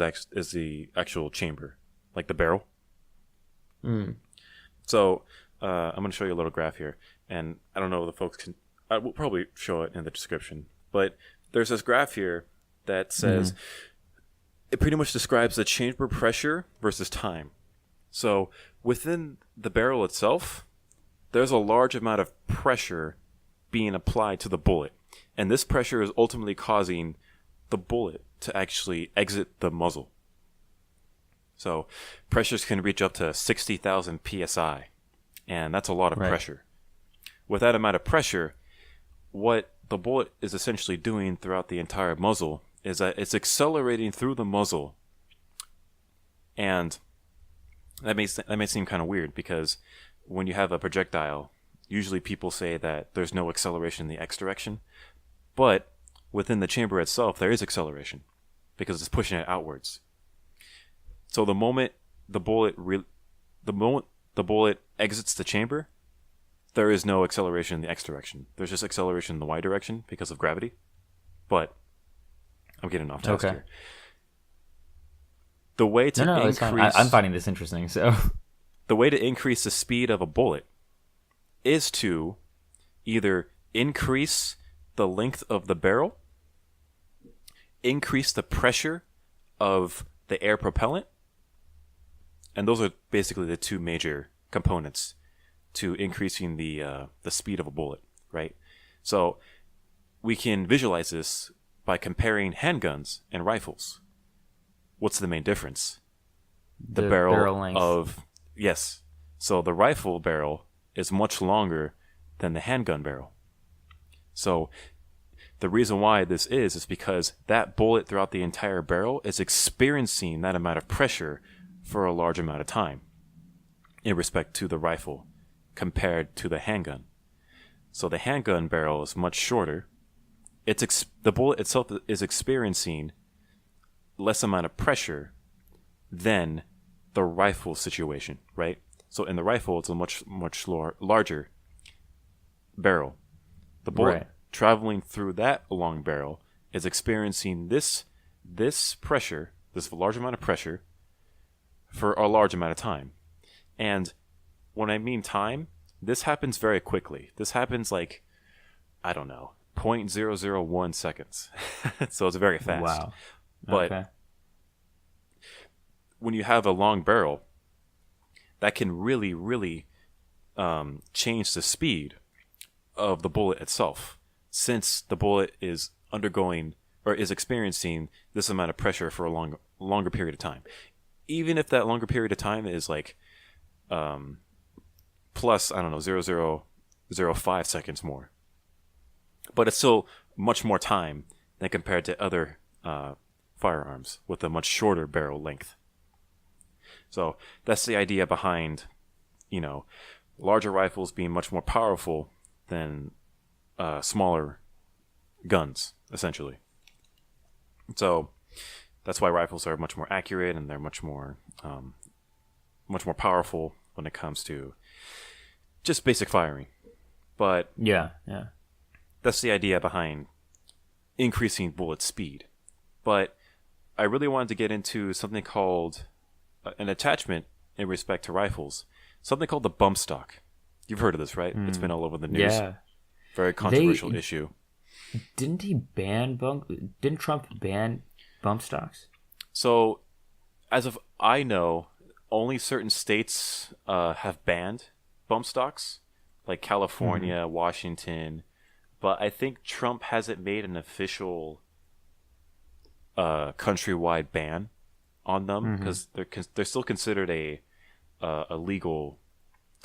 the actual chamber, like the barrel. So I'm going to show you a little graph here, and I don't know if the folks can. I will probably show it in the description, but there's this graph here that says it pretty much describes the chamber pressure versus time. So within the barrel itself, there's a large amount of pressure being applied to the bullet, and this pressure is ultimately causing the bullet to actually exit the muzzle. So pressures can reach up to 60,000 psi, and that's a lot of pressure. With that amount of pressure, what the bullet is essentially doing throughout the entire muzzle is that it's accelerating through the muzzle, and that may seem kind of weird because when you have a projectile, usually people say that there's no acceleration in the X direction, but within the chamber itself, there is acceleration because it's pushing it outwards. So the moment the bullet exits the chamber, there is no acceleration in the X direction. There's just acceleration in the Y direction because of gravity. But I'm getting off task here. The way to No, it's fine. I'm finding this interesting. So the way to increase the speed of a bullet is to either increase the length of the barrel, increase the pressure of the air propellant, and those are basically the two major components to increasing the speed of a bullet, right? So we can visualize this by comparing handguns and rifles. What's the main difference? The barrel length. Yes. So the rifle barrel is much longer than the handgun barrel. So the reason why this is because that bullet throughout the entire barrel is experiencing that amount of pressure for a large amount of time in respect to the rifle compared to the handgun. So the handgun barrel is much shorter. The bullet itself is experiencing less amount of pressure than the rifle situation, right? So in the rifle, it's a much larger barrel. The bullet traveling through that long barrel is experiencing this pressure, this large amount of pressure, for a large amount of time. And when I mean time, this happens very quickly. This happens like, I don't know, 0.001 seconds. So it's very fast. Wow. But when you have a long barrel, that can really, really change the speed of the bullet itself, since the bullet is undergoing or is experiencing this amount of pressure for a longer period of time. Even if that longer period of time is like plus, I don't know, 0.005 seconds more. But it's still much more time than compared to other firearms with a much shorter barrel length. So that's the idea behind, larger rifles being much more powerful than smaller guns, essentially. So that's why rifles are much more accurate and they're much more powerful when it comes to just basic firing. But yeah, that's the idea behind increasing bullet speed. But I really wanted to get into something called an attachment in respect to rifles, something called the bump stock. You've heard of this, right? It's been all over the news. Yeah. Very controversial issue. Didn't Trump ban bump stocks? So, as of I know, only certain states have banned bump stocks, like California, Washington. But I think Trump hasn't made an official countrywide ban on them because they're still considered a legal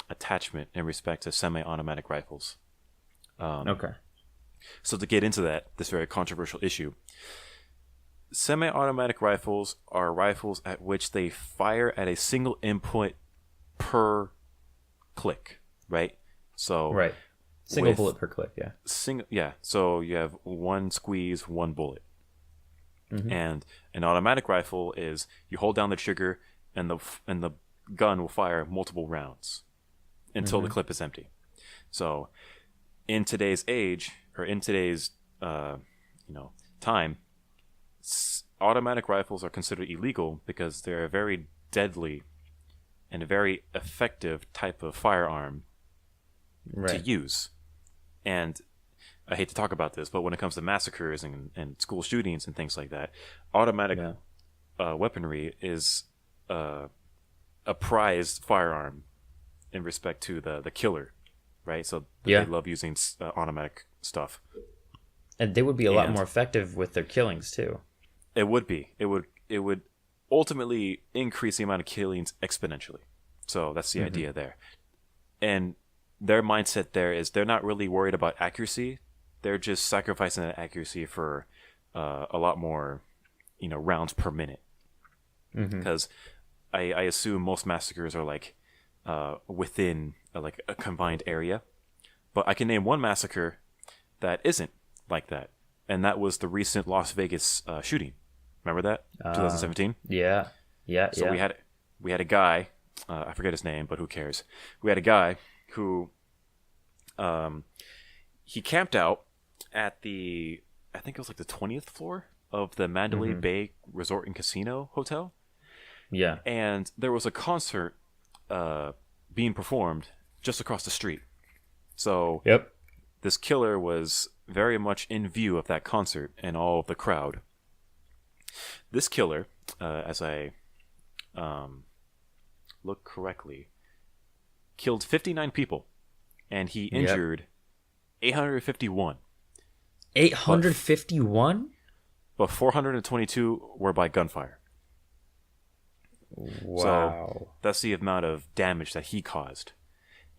attachment in respect to semi-automatic rifles. Okay. So to get into this very controversial issue, semi-automatic rifles are rifles at which they fire at a single input per click, right? So Right. Single bullet per click, yeah. So you have one squeeze, one bullet. And an automatic rifle is you hold down the trigger and the gun will fire multiple rounds until the clip is empty. So in today's age, or in today's time, automatic rifles are considered illegal because they're a very deadly and a very effective type of firearm to use. And I hate to talk about this, but when it comes to massacres and school shootings and things like that, automatic weaponry is a prized firearm in respect to the killer, right? So they love using automatic stuff. And they would be a lot more effective with their killings too. It would be. It would ultimately increase the amount of killings exponentially. So that's the idea there. And their mindset there is they're not really worried about accuracy. They're just sacrificing that accuracy for a lot more, rounds per minute. Because I assume most massacres are like within like a combined area. But I can name one massacre that isn't like that, and that was the recent Las Vegas shooting. Remember that? 2017. Yeah. So we had a guy. I forget his name, but who cares? We had a guy who he camped out at I think it was like the 20th floor of the Mandalay Bay Resort and Casino Hotel. Yeah. And there was a concert being performed just across the street. So this killer was very much in view of that concert and all of the crowd. This killer, as I look correctly, killed 59 people, and he injured 851. 851? But 422 were by gunfire. Wow. So that's the amount of damage that he caused.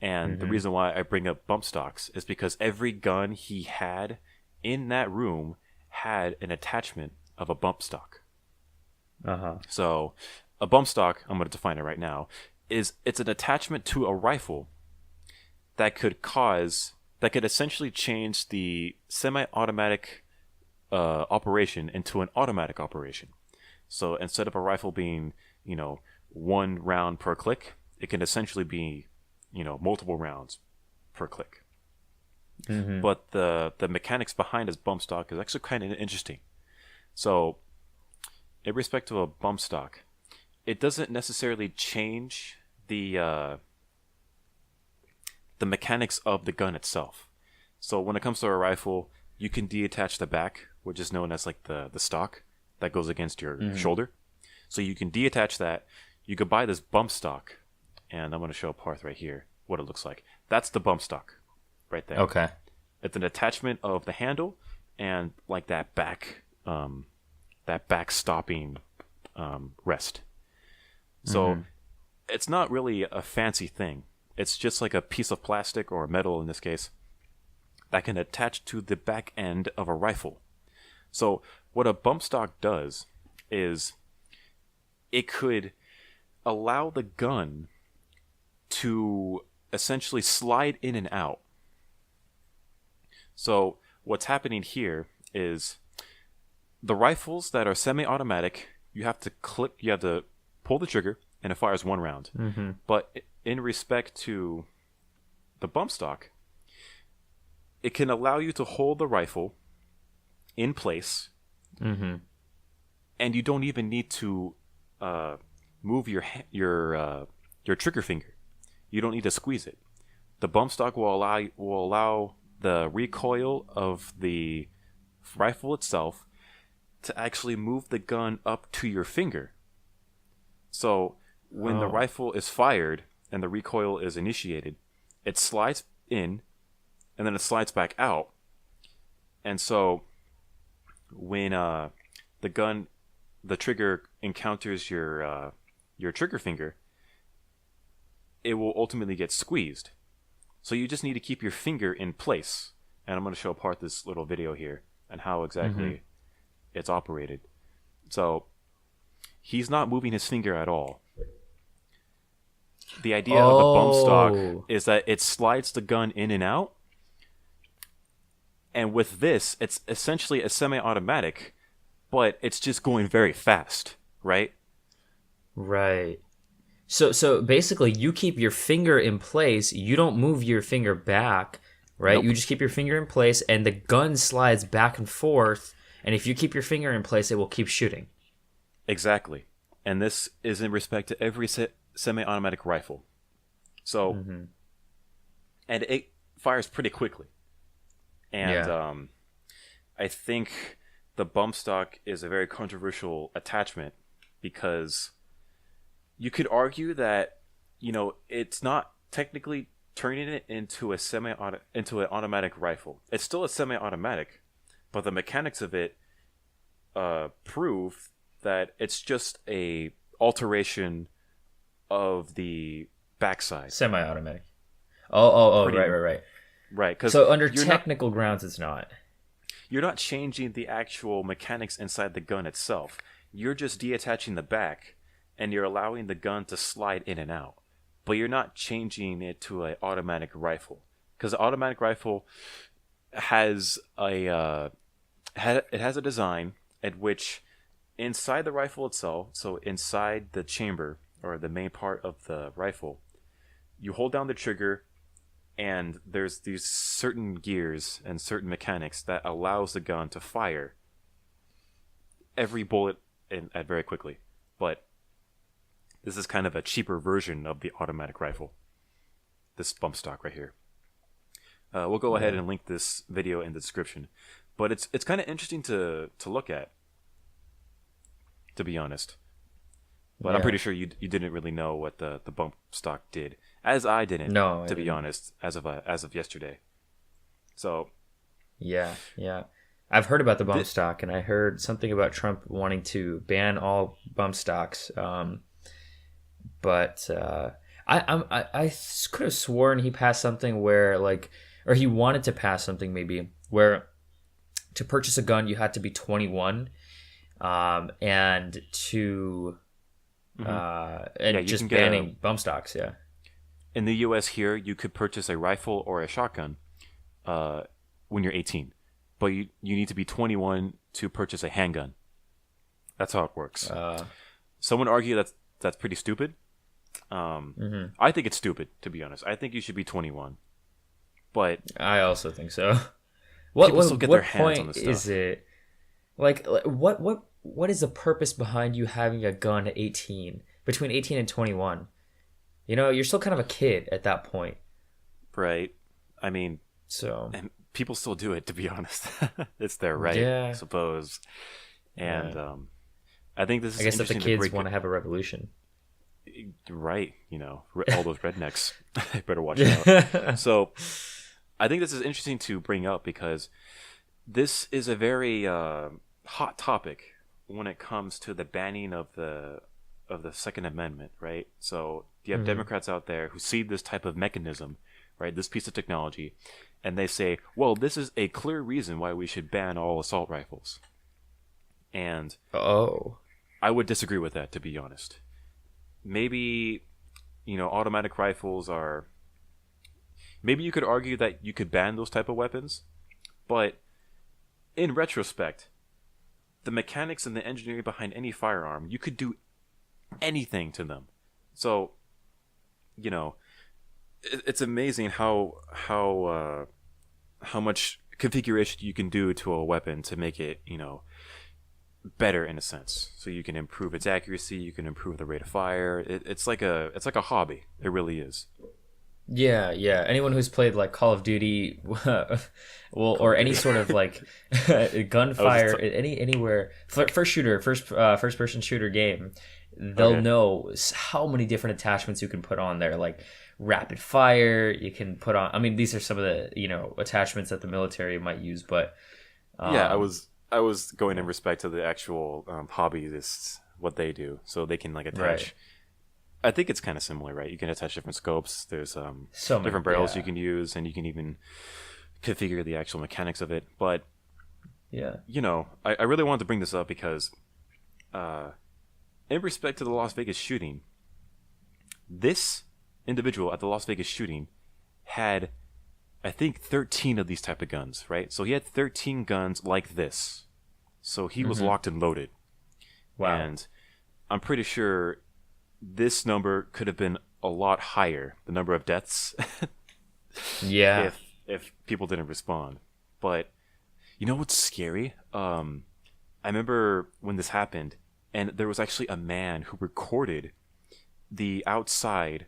And the reason why I bring up bump stocks is because every gun he had in that room had an attachment of a bump stock. So a bump stock, I'm going to define it right now, it's an attachment to a rifle that could essentially change the semi-automatic operation into an automatic operation. So instead of a rifle being, one round per click, it can essentially be, multiple rounds per click. But the mechanics behind his bump stock is actually kind of interesting. So in respect to a bump stock, it doesn't necessarily change the mechanics of the gun itself. So when it comes to a rifle, you can deattach the back, which is known as like the stock that goes against your shoulder. So you can deattach that. You could buy this bump stock, and I'm going to show Parth right here what it looks like. That's the bump stock right there. Okay. It's an attachment of the handle and like that back stopping rest. So it's not really a fancy thing. It's just like a piece of plastic or metal in this case that can attach to the back end of a rifle. So what a bump stock does is it could allow the gun to essentially slide in and out. So what's happening here is the rifles that are semi-automatic, you have to pull the trigger and it fires one round. But in respect to the bump stock, it can allow you to hold the rifle in place, and you don't even need to move your trigger finger. You don't need to squeeze it. The bump stock will allow the recoil of the rifle itself to actually move the gun up to your finger. So when the rifle is fired and the recoil is initiated, it slides in and then it slides back out. And so when the trigger encounters your trigger finger, it will ultimately get squeezed. So you just need to keep your finger in place. And I'm going to show Parth this little video here and how exactly it's operated. So he's not moving his finger at all. The idea of the bump stock is that it slides the gun in and out. And with this, it's essentially a semi-automatic, but it's just going very fast, right? Right. So basically, you keep your finger in place. You don't move your finger back, right? Nope. You just keep your finger in place, and the gun slides back and forth. And if you keep your finger in place, it will keep shooting. Exactly. And this is in respect to every semi-automatic rifle. So, and it fires pretty quickly. And I think the bump stock is a very controversial attachment because you could argue that, you know, it's not technically turning it into an automatic rifle. It's still a semi-automatic, but the mechanics of it prove that it's just a alteration of the backside. Semi-automatic. Right. Right. So under technical grounds, it's not. You're not changing the actual mechanics inside the gun itself. You're just deattaching the back, and you're allowing the gun to slide in and out. But you're not changing it to an automatic rifle, because the automatic rifle has a design at which inside the rifle itself, so inside the chamber or the main part of the rifle, you hold down the trigger, and there's these certain gears and certain mechanics that allows the gun to fire every bullet at very quickly. But this is kind of a cheaper version of the automatic rifle. This bump stock right here. We'll go ahead and link this video in the description. But it's kind of interesting to look at, to be honest. But I'm pretty sure you didn't really know what the bump stock did, as I didn't. No, to be honest, as of yesterday. So, yeah. I've heard about the bump stock, and I heard something about Trump wanting to ban all bump stocks. But I could have sworn he passed something where or he wanted to pass something maybe where to purchase a gun you had to be 21, and to. Just banning bump stocks, In the U.S. here, you could purchase a rifle or a shotgun when you're 18. But you need to be 21 to purchase a handgun. That's how it works. Someone argue that's pretty stupid. I think it's stupid, to be honest. I think you should be 21. But I also think so. People still get their hands on this stuff. Is it? What is the purpose behind you having a gun at 18? Between 18 and 21? You know, you're still kind of a kid at that point. Right. I mean, and people still do it, to be honest. It's their right, I suppose. And I think this is I guess if the interesting kids want to have a revolution. Right. You know, all those rednecks. They better watch out. So I think this is interesting to bring up because this is a very hot topic when it comes to the banning of the Second Amendment, right? So you have Democrats out there who see this type of mechanism, right, this piece of technology, and they say, well, this is a clear reason why we should ban all assault rifles. And I would disagree with that, to be honest. Maybe, you know, automatic rifles are... Maybe you could argue that you could ban those type of weapons, but in retrospect, the mechanics and the engineering behind any firearm, you could do anything to them. So, you know, it's amazing how much configuration you can do to a weapon to make it, you know, better in a sense. So you can improve its accuracy, you can improve the rate of fire. It's like a hobby. It really is. Yeah. Anyone who's played like Call of Duty, or any sort of like gunfire, anywhere, first person shooter game, they'll Okay. know how many different attachments you can put on there, like rapid fire. You can put on. I mean, these are some of the attachments that the military might use, but Yeah, um, I was going in respect to the actual hobbyists, what they do, so they can like right. attach. I think it's kind of similar, right? You can attach different scopes. There's So many, different barrels you yeah, can use, and you can even configure the actual mechanics of it. But yeah. I really wanted to bring this up because, in respect to the Las Vegas shooting, this individual at the Las Vegas shooting had, I think, 13 of these type of guns, right? So he had 13 guns like this. So he was Mm-hmm. locked and loaded. Wow. And I'm pretty sure this number could have been a lot higher, the number of deaths, Yeah. if people didn't respond. But you know what's scary? I remember when this happened, and there was actually a man who recorded the outside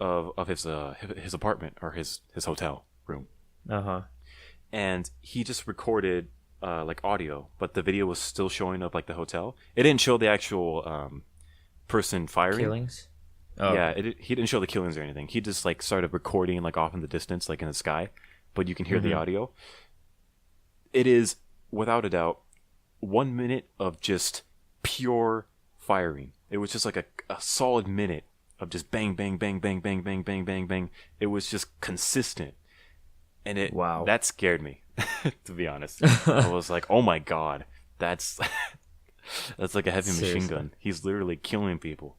of his apartment or his hotel room, Uh huh. and he just recorded like audio, but the video was still showing up like the hotel. It didn't show the actual person firing. Killings. Oh, Yeah, okay. he didn't show the killings or anything. He just like started recording like off in the distance, like in the sky, but you can hear the Mm-hmm. audio. It is without a doubt 1 minute of just pure firing. It was just like a solid minute of just bang, bang, bang, bang, bang, bang, bang, bang, bang. It was just consistent, and Wow. that scared me, to be honest. I was like, oh my god, that's that's like a heavy machine Seriously. gun. He's literally killing people,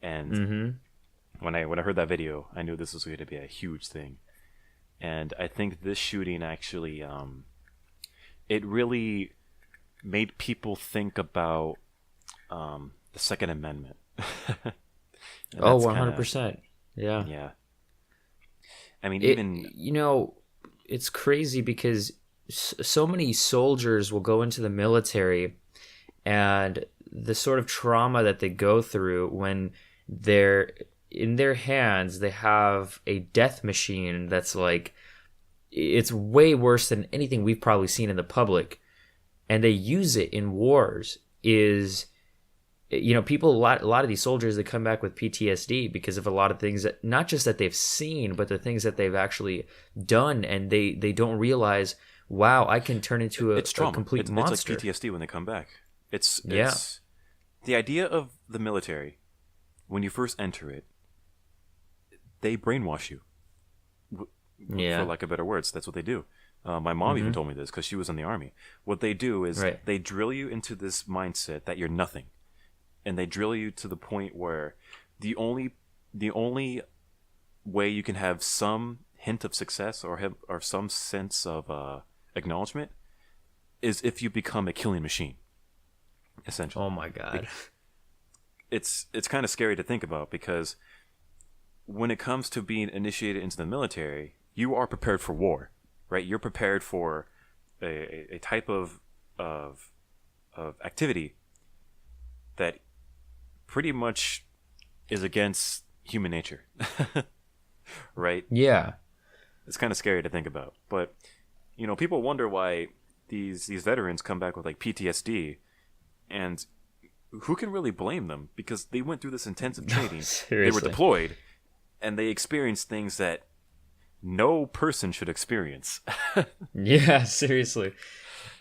and Mm-hmm. when I heard that video, I knew this was going to be a huge thing. And I think this shooting actually, it really made people think about the Second Amendment. And Oh, that's kind of 100%. Yeah. yeah. I mean, It, even it's crazy because so many soldiers will go into the military, and the sort of trauma that they go through when they're in their hands, they have a death machine that's like, it's way worse than anything we've probably seen in the public, and they use it in wars. Is People, a lot of these soldiers, they come back with PTSD because of a lot of things that, not just that they've seen, but the things that they've actually done, and they don't realize, wow, I can turn into it's a trauma. complete It's monster. like PTSD when they come back. Yeah. It's the idea of the military when you first enter it. They brainwash you, Yeah. for lack of better words. That's what they do. My mom even told me this because she was in the army. What they do is Right. they drill you into this mindset that you're nothing, and they drill you to the point where the only way you can have some hint of success or some sense of acknowledgement is if you become a killing machine. Essentially, Oh my god. it's kind of scary to think about because when it comes to being initiated into the military, you are prepared for war, right? You're prepared for a type of activity that pretty much is against human nature, right? Yeah. It's kind of scary to think about, but people wonder why these veterans come back with like PTSD, and who can really blame them because they went through this intensive training. They were Seriously. deployed, and they experienced things that no person should experience. Yeah, seriously.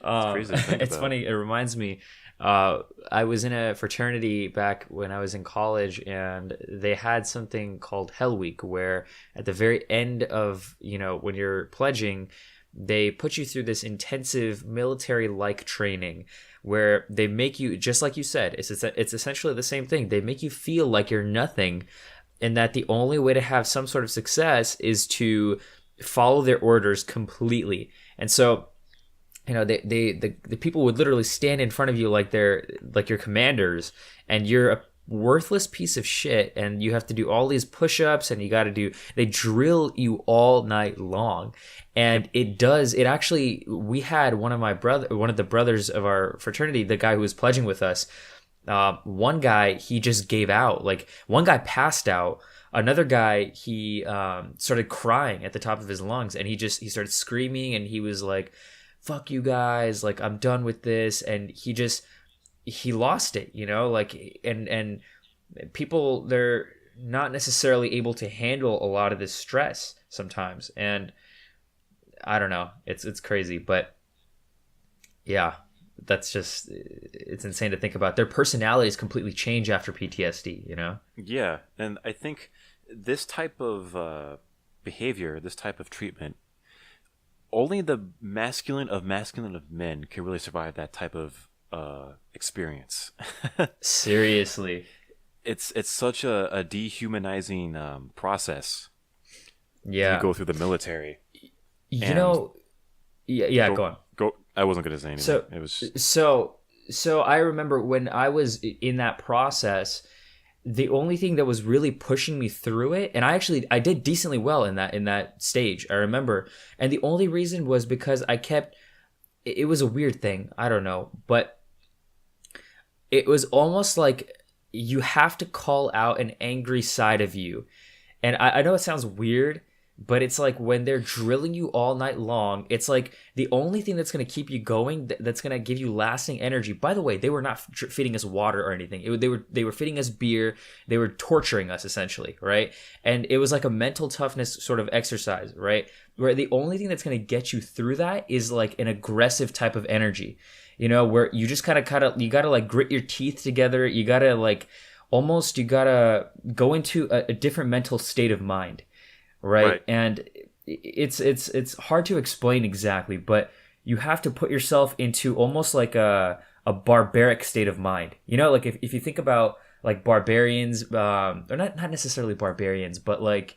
crazy to think It's about. funny. It reminds me. I was in a fraternity back when I was in college, and they had something called Hell Week, where at the very end of when you're pledging, they put you through this intensive military-like training, where they make you, just like you said, it's essentially the same thing. They make you feel like you're nothing, and that the only way to have some sort of success is to follow their orders completely. And so the people would literally stand in front of you like they're like your commanders, and you're a worthless piece of shit, and you have to do all these push-ups, and they drill you all night long. And it actually, we had one of the brothers of our fraternity, the guy who was pledging with us, one guy, he just gave out. Like, one guy passed out. Another guy, he started crying at the top of his lungs, and he started screaming, and he was like, fuck you guys, like, I'm done with this. And he lost it, like, and people, they're not necessarily able to handle a lot of this stress sometimes, and I don't know, it's crazy, but yeah, that's just, it's insane to think about. Their personalities completely change after PTSD, you know? Yeah, and I think this type of behavior, this type of treatment, only the masculine of men can really survive that type of experience. Seriously. It's such a dehumanizing process. Yeah. You go through the military. You know, yeah, go on. Go. I wasn't going to say anything. It was so I remember when I was in that process, the only thing that was really pushing me through it, and I did decently well in that stage, I remember, and the only reason was because it was a weird thing, I don't know, but it was almost like you have to call out an angry side of you. And I know it sounds weird, but it's like when they're drilling you all night long, it's like the only thing that's going to keep you going, that's going to give you lasting energy. By the way, they were not feeding us water or anything. They were feeding us beer. They were torturing us essentially, right? And it was like a mental toughness sort of exercise, right? Where the only thing that's going to get you through that is like an aggressive type of energy, you know, where you just you got to like grit your teeth together. You got to like you got to go into a different mental state of mind. Right. And it's hard to explain exactly, but you have to put yourself into almost like a barbaric state of mind. You know, like if you think about like barbarians, or not necessarily barbarians, but like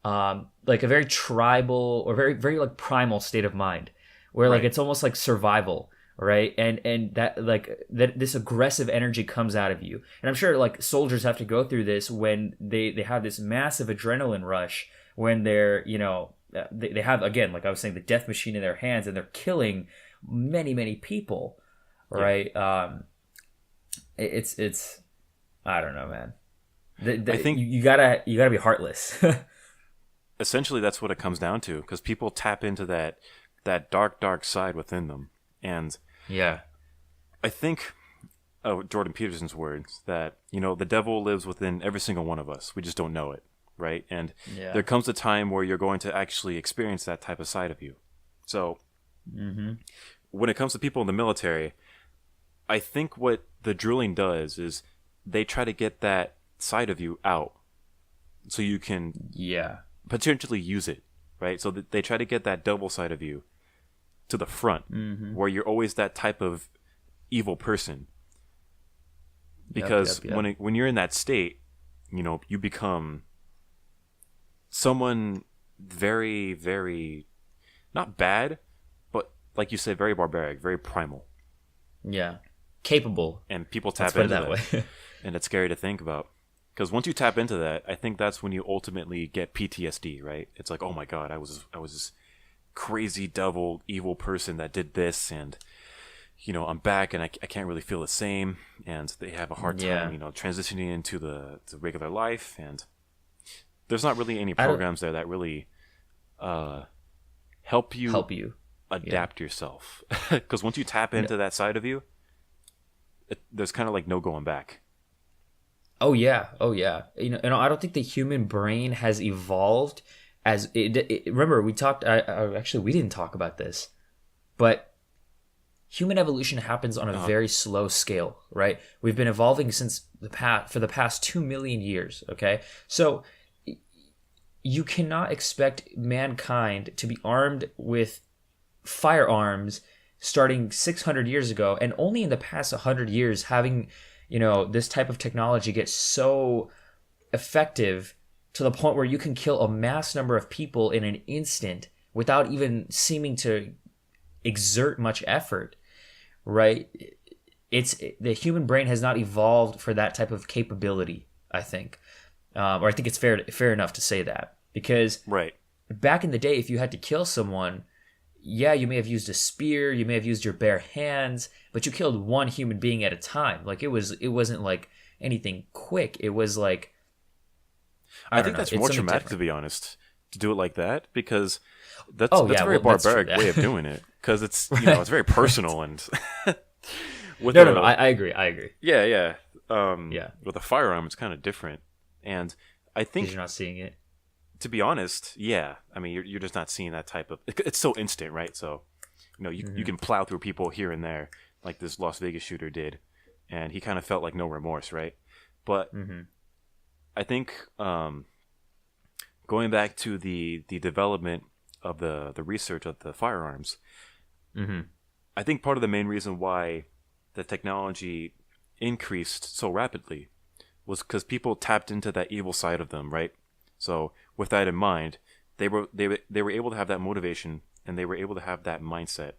a very tribal or very, very like primal state of mind where like it's almost like survival. Right. And that like this aggressive energy comes out of you. And I'm sure like soldiers have to go through this when they have this massive adrenaline rush, when they're, you know, they have, again, like I was saying, the death machine in their hands, and they're killing many, many people, right? Yeah. It's I don't know, man. I think you gotta be heartless. Essentially, that's what it comes down to, because people tap into that dark side within them, and yeah, I think Jordan Peterson's words that, you know, the devil lives within every single one of us. We just don't know it. Right. And there comes a time where you're going to actually experience that type of side of you. So when it comes to people in the military, I think what the drilling does is they try to get that side of you out so you can potentially use it. Right. So they try to get that double side of you to the front, where you're always that type of evil person. Because when you're in that state, you know, you become someone very, very, not bad, but like you said, very barbaric, very primal. Yeah. Capable. And people tap into that way. And it's scary to think about. Because once you tap into that, I think that's when you ultimately get PTSD, right? It's like, oh my God, I was this crazy devil, evil person that did this, and, you know, I'm back and I can't really feel the same. And they have a hard time, you know, transitioning into the regular life. And there's not really any programs there that really help you adapt yourself. Because once you tap into that side of you, there's kind of like no going back. Oh yeah. You know, I don't think the human brain has evolved as remember, we talked. Actually, we didn't talk about this, but human evolution happens on a very slow scale, right? We've been evolving for the past 2 million years. Okay, so you cannot expect mankind to be armed with firearms starting 600 years ago, and only in the past 100 years having, you know, this type of technology get so effective to the point where you can kill a mass number of people in an instant without even seeming to exert much effort, right? The human brain has not evolved for that type of capability, I think. Or I think it's fair enough to say that, because back in the day, if you had to kill someone, yeah, you may have used a spear, you may have used your bare hands, but you killed one human being at a time. Like it wasn't like anything quick. It was like, I think that's more traumatic, to be honest, to do it like that, because that's a very barbaric way of doing it, because it's, you know, it's very personal and. No, I agree. Yeah. Yeah, with a firearm, it's kind of different. And I because think, you're not seeing it. to be honest, yeah, I mean, you're just not seeing that type of. It's so instant, right? So, you can plow through people here and there, like this Las Vegas shooter did, and he kind of felt like no remorse, right? But I think going back to the development of the research of the firearms, I think part of the main reason why the technology increased so rapidly was because people tapped into that evil side of them, right? So with that in mind, they were able to have that motivation, and they were able to have that mindset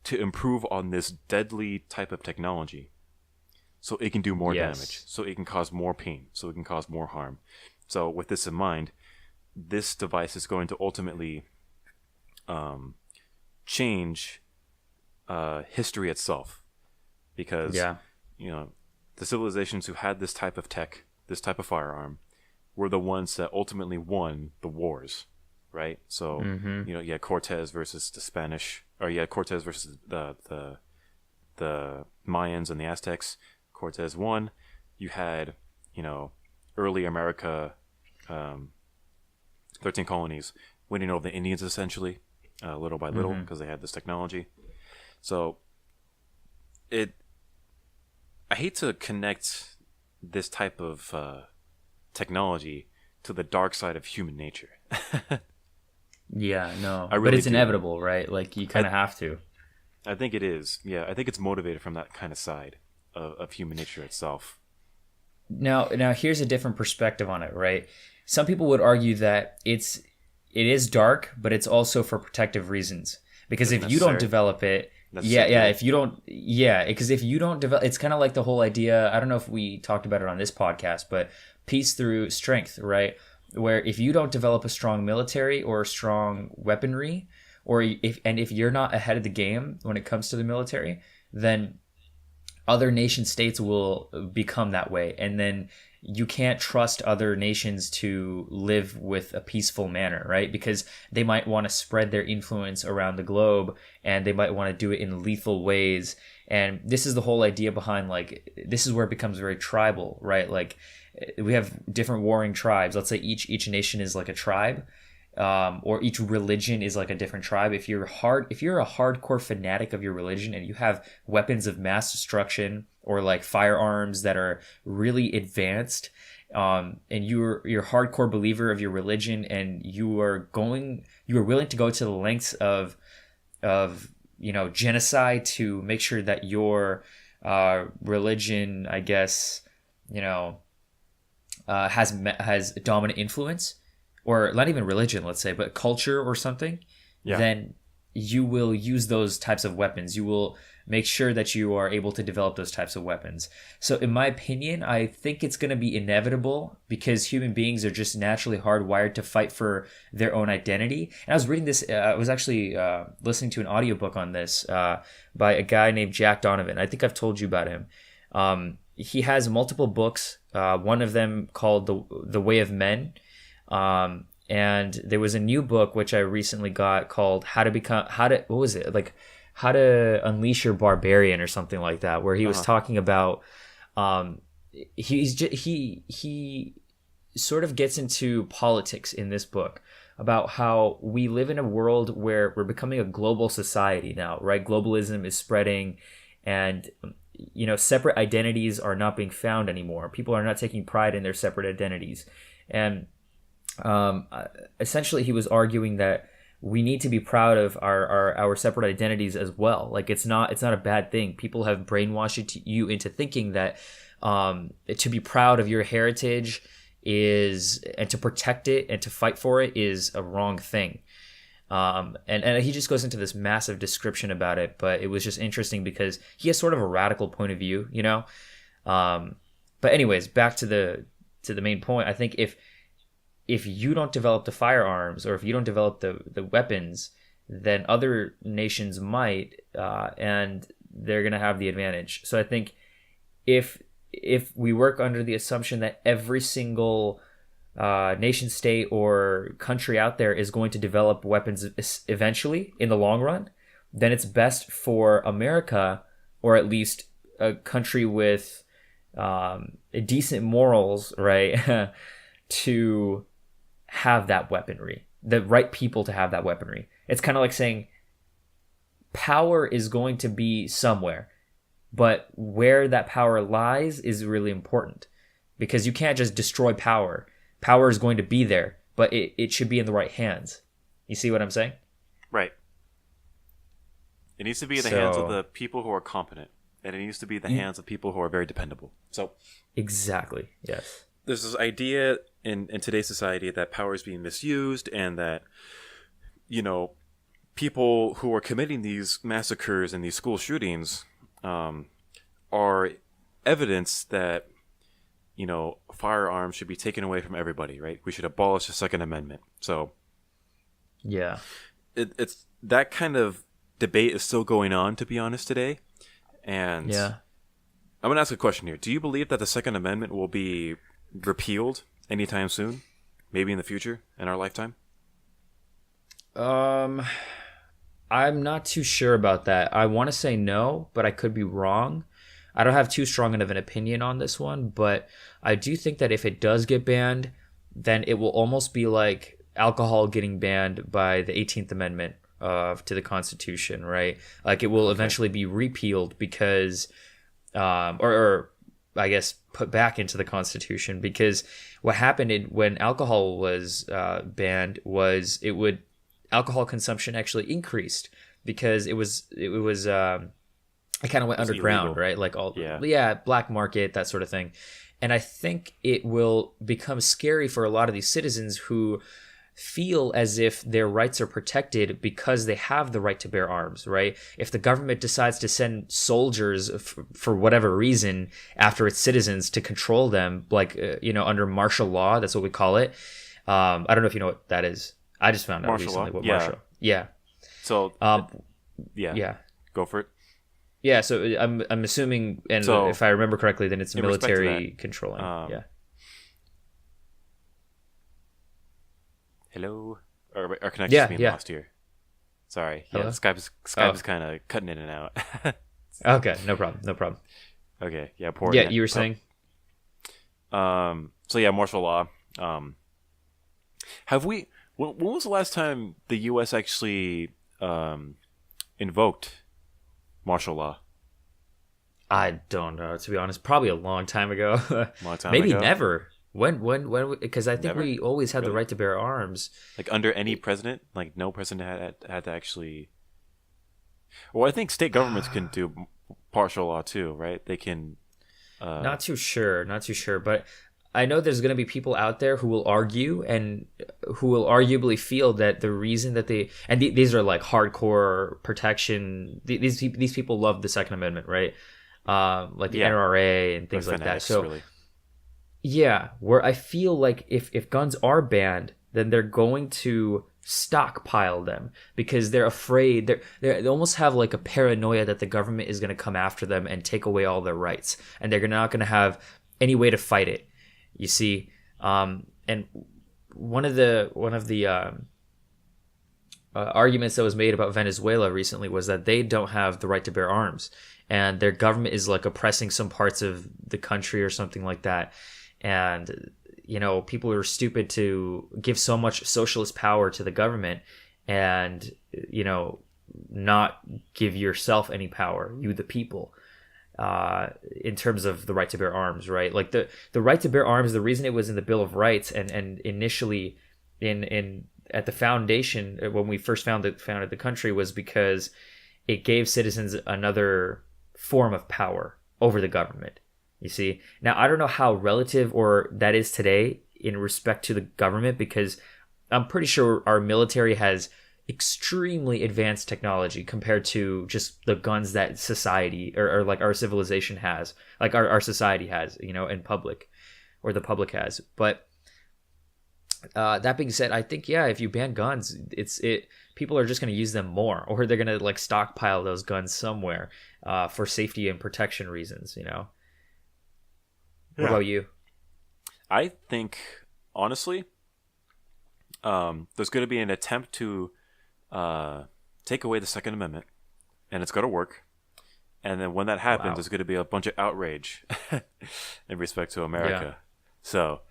to improve on this deadly type of technology, so it can do more damage, so it can cause more pain, so it can cause more harm. So with this in mind, this device is going to ultimately change history itself, because the civilizations who had this type of tech, this type of firearm, were the ones that ultimately won the wars, right? So you had Cortez versus the Spanish, or you had Cortez versus the Mayans and the Aztecs. Cortez won. You had early America, 13 colonies winning over the Indians, essentially, little by little, because they had this technology. So I hate to connect this type of technology to the dark side of human nature. Yeah, no, I really but it's do. inevitable, right? Like you kind of have to. I think it is. Yeah, I think it's motivated from that kind of side of human nature itself. Now, here's a different perspective on it, right? Some people would argue that it is dark, but it's also for protective reasons. Because if you don't develop it, if you don't, because if you don't develop, it's kind of like the whole idea. I don't know if we talked about it on this podcast, but peace through strength, right? Where if you don't develop a strong military or a strong weaponry, or if you're not ahead of the game when it comes to the military, then other nation states will become that way, and then you can't trust other nations to live with a peaceful manner, right? Because they might want to spread their influence around the globe, and they might want to do it in lethal ways. And this is the whole idea behind, like, this is where it becomes very tribal, right? Like, we have different warring tribes. Let's say each nation is like a tribe, or each religion is like a different tribe. If you're a hardcore fanatic of your religion and you have weapons of mass destruction or like firearms that are really advanced, and you're a hardcore believer of your religion, and you are willing to go to the lengths of genocide to make sure that your religion, I guess, has dominant influence, or not even religion, let's say, but culture or something, then you will use those types of weapons. You will make sure that you are able to develop those types of weapons. So in my opinion, I think it's going to be inevitable, because human beings are just naturally hardwired to fight for their own identity. And I was reading this, I was actually listening to an audiobook on this by a guy named Jack Donovan. I think I've told you about him. He has multiple books, one of them called The Way of Men. And there was a new book which I recently got called How to Unleash Your Barbarian or something like that, where he was talking about he sort of gets into politics in this book, about how we live in a world where we're becoming a global society now, right? Globalism is spreading, and separate identities are not being found anymore. People are not taking pride in their separate identities, and essentially he was arguing that we need to be proud of our separate identities as well. Like, it's not a bad thing. People have brainwashed you into thinking that to be proud of your heritage and to protect it and to fight for it is a wrong thing. And he just goes into this massive description about it, but it was just interesting because he has sort of a radical point of view, but anyways, back to the main point. I think if you don't develop the firearms, or if you don't develop the weapons, then other nations might, and they're going to have the advantage. So I think if we work under the assumption that every single nation state or country out there is going to develop weapons eventually in the long run, then it's best for America, or at least a country with decent morals, right, to have that weaponry, the right people to have that weaponry. It's kind of like saying power is going to be somewhere, but where that power lies is really important, because you can't just destroy power. Power is going to be there, but it should be in the right hands. You see what I'm saying? Right. It needs to be in the hands of the people who are competent, and it needs to be in the hands of people who are very dependable. So exactly, yes. There's this idea in today's society that power is being misused, and that, you know, people who are committing these massacres and these school shootings are evidence that, you know, firearms should be taken away from everybody, right? We should abolish the Second Amendment. So yeah, it's that kind of debate is still going on, to be honest, today. And yeah, I'm going to ask a question here. Do you believe that the Second Amendment will be repealed anytime soon? Maybe in the future, in our lifetime? I'm not too sure about that. I want to say no, but I could be wrong. I don't have too strong of an opinion on this one, but I do think that if it does get banned, then it will almost be like alcohol getting banned by the 18th Amendment to the Constitution, right? Like it will eventually be repealed because, or I guess put back into the Constitution, because what happened when alcohol was banned was alcohol consumption actually increased, because it kind of went underground, illegal. Right? Like black market, that sort of thing. And I think it will become scary for a lot of these citizens who feel as if their rights are protected because they have the right to bear arms, right? If the government decides to send soldiers for whatever reason after its citizens to control them, like, under martial law, that's what we call it. I don't know if you know what that is. I just found out recently what martial. Yeah. So, yeah. Go for it. Yeah, so I'm assuming, and so, if I remember correctly, then it's military controlling. Yeah. Hello? Our connection's being lost here. Sorry. Yeah, Skype is kind of cutting in and out. Okay, no problem. Okay, yeah, poor. Yeah, you were saying? So yeah, martial law. Have we... When was the last time the U.S. actually invoked martial law? I don't know, to be honest. Probably a long time ago. Maybe ago? Never. When? Because I think we always had the right to bear arms. Like under any president? Like no president had to actually... Well, I think state governments can do martial law too, right? They can... Not too sure, but... I know there's going to be people out there who will argue and who will arguably feel that the reason that these are like hardcore protection. These people love the Second Amendment, right? Like the NRA and things like that. So, really. Yeah, where I feel like if guns are banned, then they're going to stockpile them because they're afraid. They almost have like a paranoia that the government is going to come after them and take away all their rights, and they're not going to have any way to fight it. You see, and one of the arguments that was made about Venezuela recently was that they don't have the right to bear arms, and their government is like oppressing some parts of the country or something like that. And people are stupid to give so much socialist power to the government, and not give yourself any power, you the people. In terms of the right to bear arms, right? Like the right to bear arms, the reason it was in the Bill of Rights and initially at the foundation when we first founded the country was because it gave citizens another form of power over the government. You see, now I don't know how relative or that is today in respect to the government, because I'm pretty sure our military has extremely advanced technology compared to just the guns that society or like our civilization has, like our society has, in public, or the public has. But that being said, I think if you ban guns, people are just going to use them more, or they're going to like stockpile those guns somewhere for safety and protection reasons. What about you? I think honestly, there's going to be an attempt to take away the Second Amendment, and it's going to work. And then when that happens, Wow. there's going to be a bunch of outrage in respect to America. So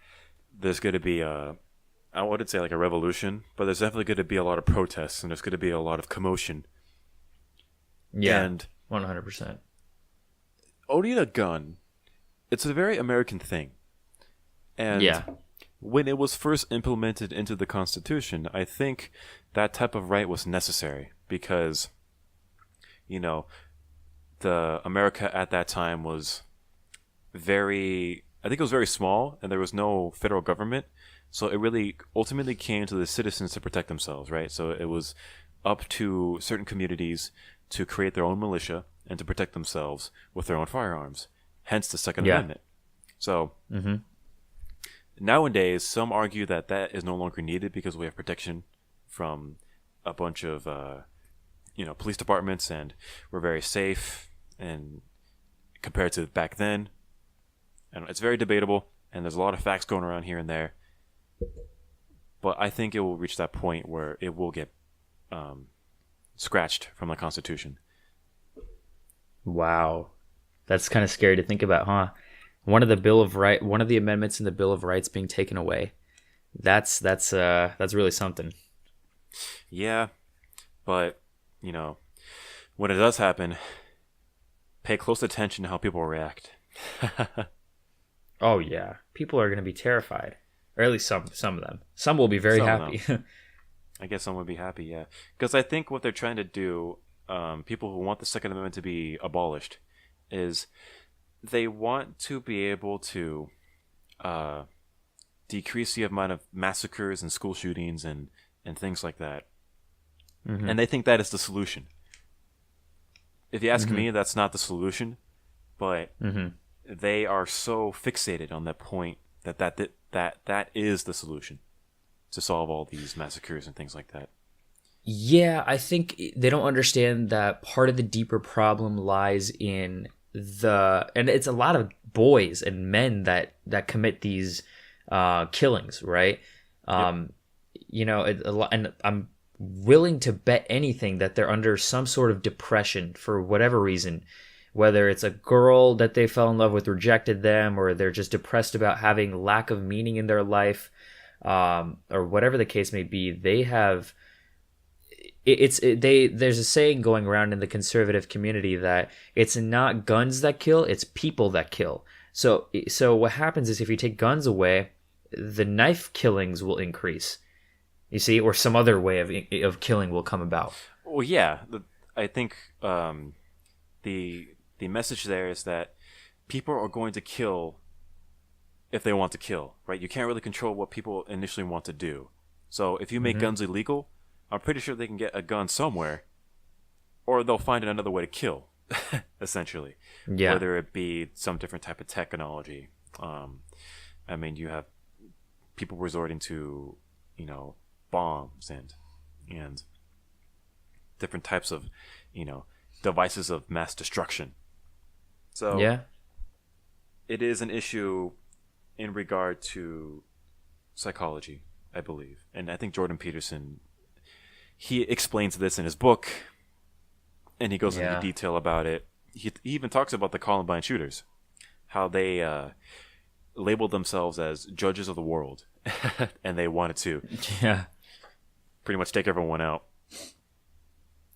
there's going to be I wouldn't say like a revolution, but there's definitely going to be a lot of protests and there's going to be a lot of commotion. Yeah, And 100%. owning a gun, it's a very American thing. And Yeah. when it was first implemented into the Constitution, I think that type of right was necessary because, you know, the America at that time was I think it was very small and there was no federal government. So it really ultimately came to the citizens to protect themselves, right? So it was up to certain communities to create their own militia and to protect themselves with their own firearms. Hence the Second Amendment. So nowadays, some argue that that is no longer needed because we have protection from a bunch of, police departments, and we're very safe. And compared to back then, and it's very debatable. And there's a lot of facts going around here and there. But I think it will reach that point where it will get scratched from the Constitution. Wow. That's kind of scary to think about, huh? One of the amendments in the Bill of Rights being taken away. That's really something. Yeah, but when it does happen, pay close attention to how people react. Oh yeah, people are going to be terrified, or at least some of them. Some will be very Some of happy. I guess some would be happy, yeah, because I think what they're trying to do, people who want the Second Amendment to be abolished, is they want to be able to decrease the amount of massacres and school shootings and things like that. Mm-hmm. And they think that is the solution. If you ask me, that's not the solution, but they are so fixated on that point that is the solution to solve all these massacres and things like that. Yeah, I think they don't understand that part of the deeper problem lies in and it's a lot of boys and men that commit these killings, right? Yep. And I'm willing to bet anything that they're under some sort of depression for whatever reason, whether it's a girl that they fell in love with rejected them, or they're just depressed about having lack of meaning in their life, or whatever the case may be. They have there's a saying going around in the conservative community that it's not guns that kill, it's people that kill. So what happens is if you take guns away, the knife killings will increase. You see, or some other way of killing will come about. Well, yeah, I think the message there is that people are going to kill if they want to kill, right? You can't really control what people initially want to do. So if you make guns illegal, I'm pretty sure they can get a gun somewhere, or they'll find another way to kill, essentially. Yeah. Whether it be some different type of technology. I mean, you have people resorting to, bombs and different types of, devices of mass destruction. So yeah, it is an issue in regard to psychology, I believe. And I think Jordan Peterson, he explains this in his book, and he goes into detail about it. He even talks about the Columbine shooters, how they labeled themselves as judges of the world, and they wanted to pretty much take everyone out.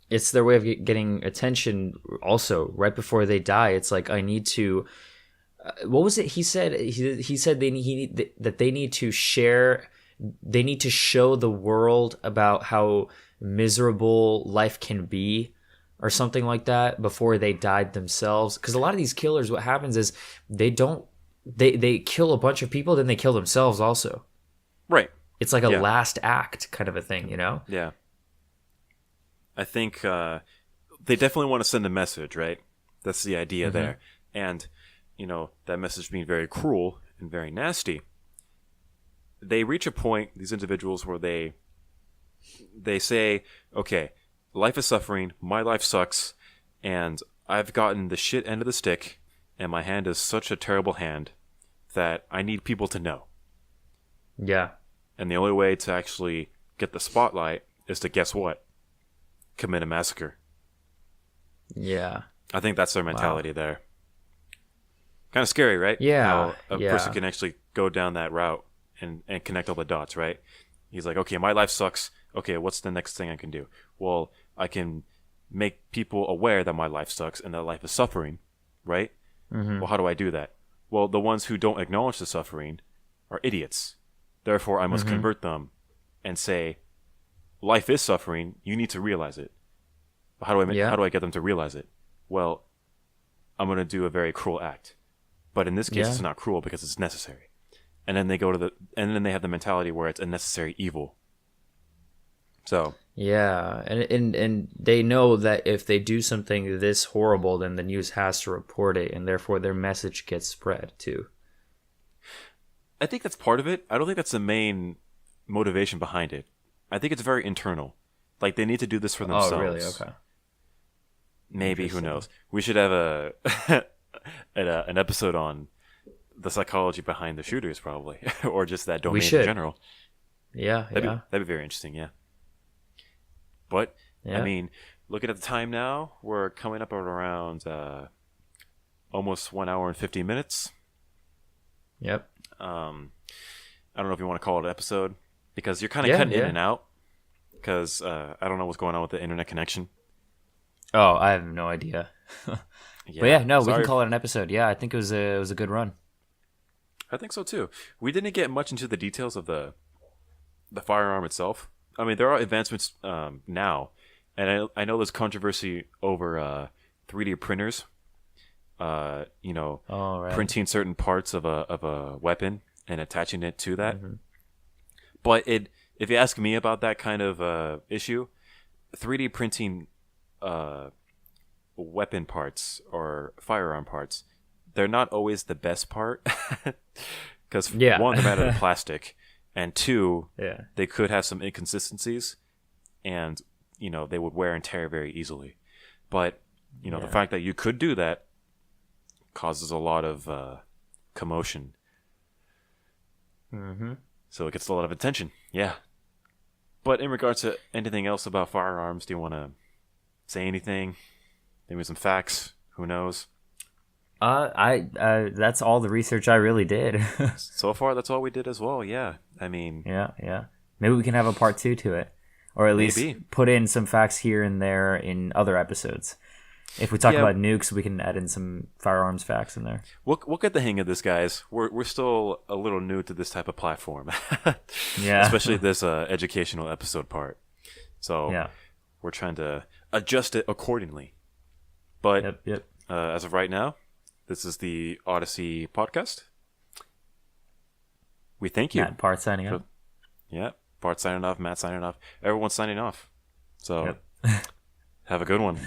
It's their way of getting attention. Also, right before they die, it's like, I need to. What was it he said? He said they need to share. They need to show the world about how miserable life can be, or something like that, before they died themselves. Because a lot of these killers, what happens is they kill a bunch of people, then they kill themselves also. Right. It's like a last act kind of a thing, Yeah. I think they definitely want to send a message, right? That's the idea there. And, that message being very cruel and very nasty. They reach a point, these individuals, where they say, okay, life is suffering, my life sucks, and I've gotten the shit end of the stick, and my hand is such a terrible hand that I need people to know. Yeah. And the only way to actually get the spotlight is to, guess what? Commit a massacre. Yeah. I think that's their mentality there. Kind of scary, right? Yeah, How a yeah. person can actually go down that route and connect all the dots, right? He's like, okay, my life sucks. Okay, what's the next thing I can do? Well, I can make people aware that my life sucks and that life is suffering, right? Mm-hmm. Well, how do I do that? Well, the ones who don't acknowledge the suffering are idiots. Therefore, I must convert them and say, life is suffering. You need to realize it. But how do I get them to realize it? Well, I'm going to do a very cruel act. But in this case, it's not cruel because it's necessary. And then they and then they have the mentality where it's a necessary evil. So Yeah, and they know that if they do something this horrible, then the news has to report it, and therefore their message gets spread too. I think that's part of it. I don't think that's the main motivation behind it. I think it's very internal. Like they need to do this for themselves. Oh, really? Okay. Maybe, who knows? We should have an episode on the psychology behind the shooters, probably, or just that domain in general. Yeah, that'd be very interesting. Yeah. But I mean, looking at the time now, we're coming up at around almost 1 hour and 50 minutes. Yep. I don't know if you want to call it an episode because you're kind of cutting in and out because I don't know what's going on with the internet connection. Oh, I have no idea. But we can call it an episode. Yeah, I think it was a good run. I think so too. We didn't get much into the details of the firearm itself. I mean, there are advancements now, and I know there's controversy over 3D printers. Printing certain parts of a weapon and attaching it to that. Mm-hmm. But if you ask me about that kind of issue, 3D printing weapon parts or firearm parts, they're not always the best part because one, they're made out of plastic, and two, they could have some inconsistencies, and they would wear and tear very easily. But the fact that you could do that causes a lot of commotion. Mm-hmm. So it gets a lot of attention. Yeah. But in regards to anything else about firearms, do you want to say anything? Maybe some facts? Who knows? That's all the research I really did. So far, that's all we did as well. Yeah. I mean. Yeah. Maybe we can have a part 2 to it, or at least put in some facts here and there in other episodes. If we talk about nukes, we can add in some firearms facts in there. We'll get the hang of this, guys. We're still a little new to this type of platform. Especially this educational episode part. So we're trying to adjust it accordingly. But as of right now, this is the Odyssey podcast. We thank you. Matt, Parth signing off. Yeah, Parth signing off, Matt signing off. Everyone's signing off. So have a good one.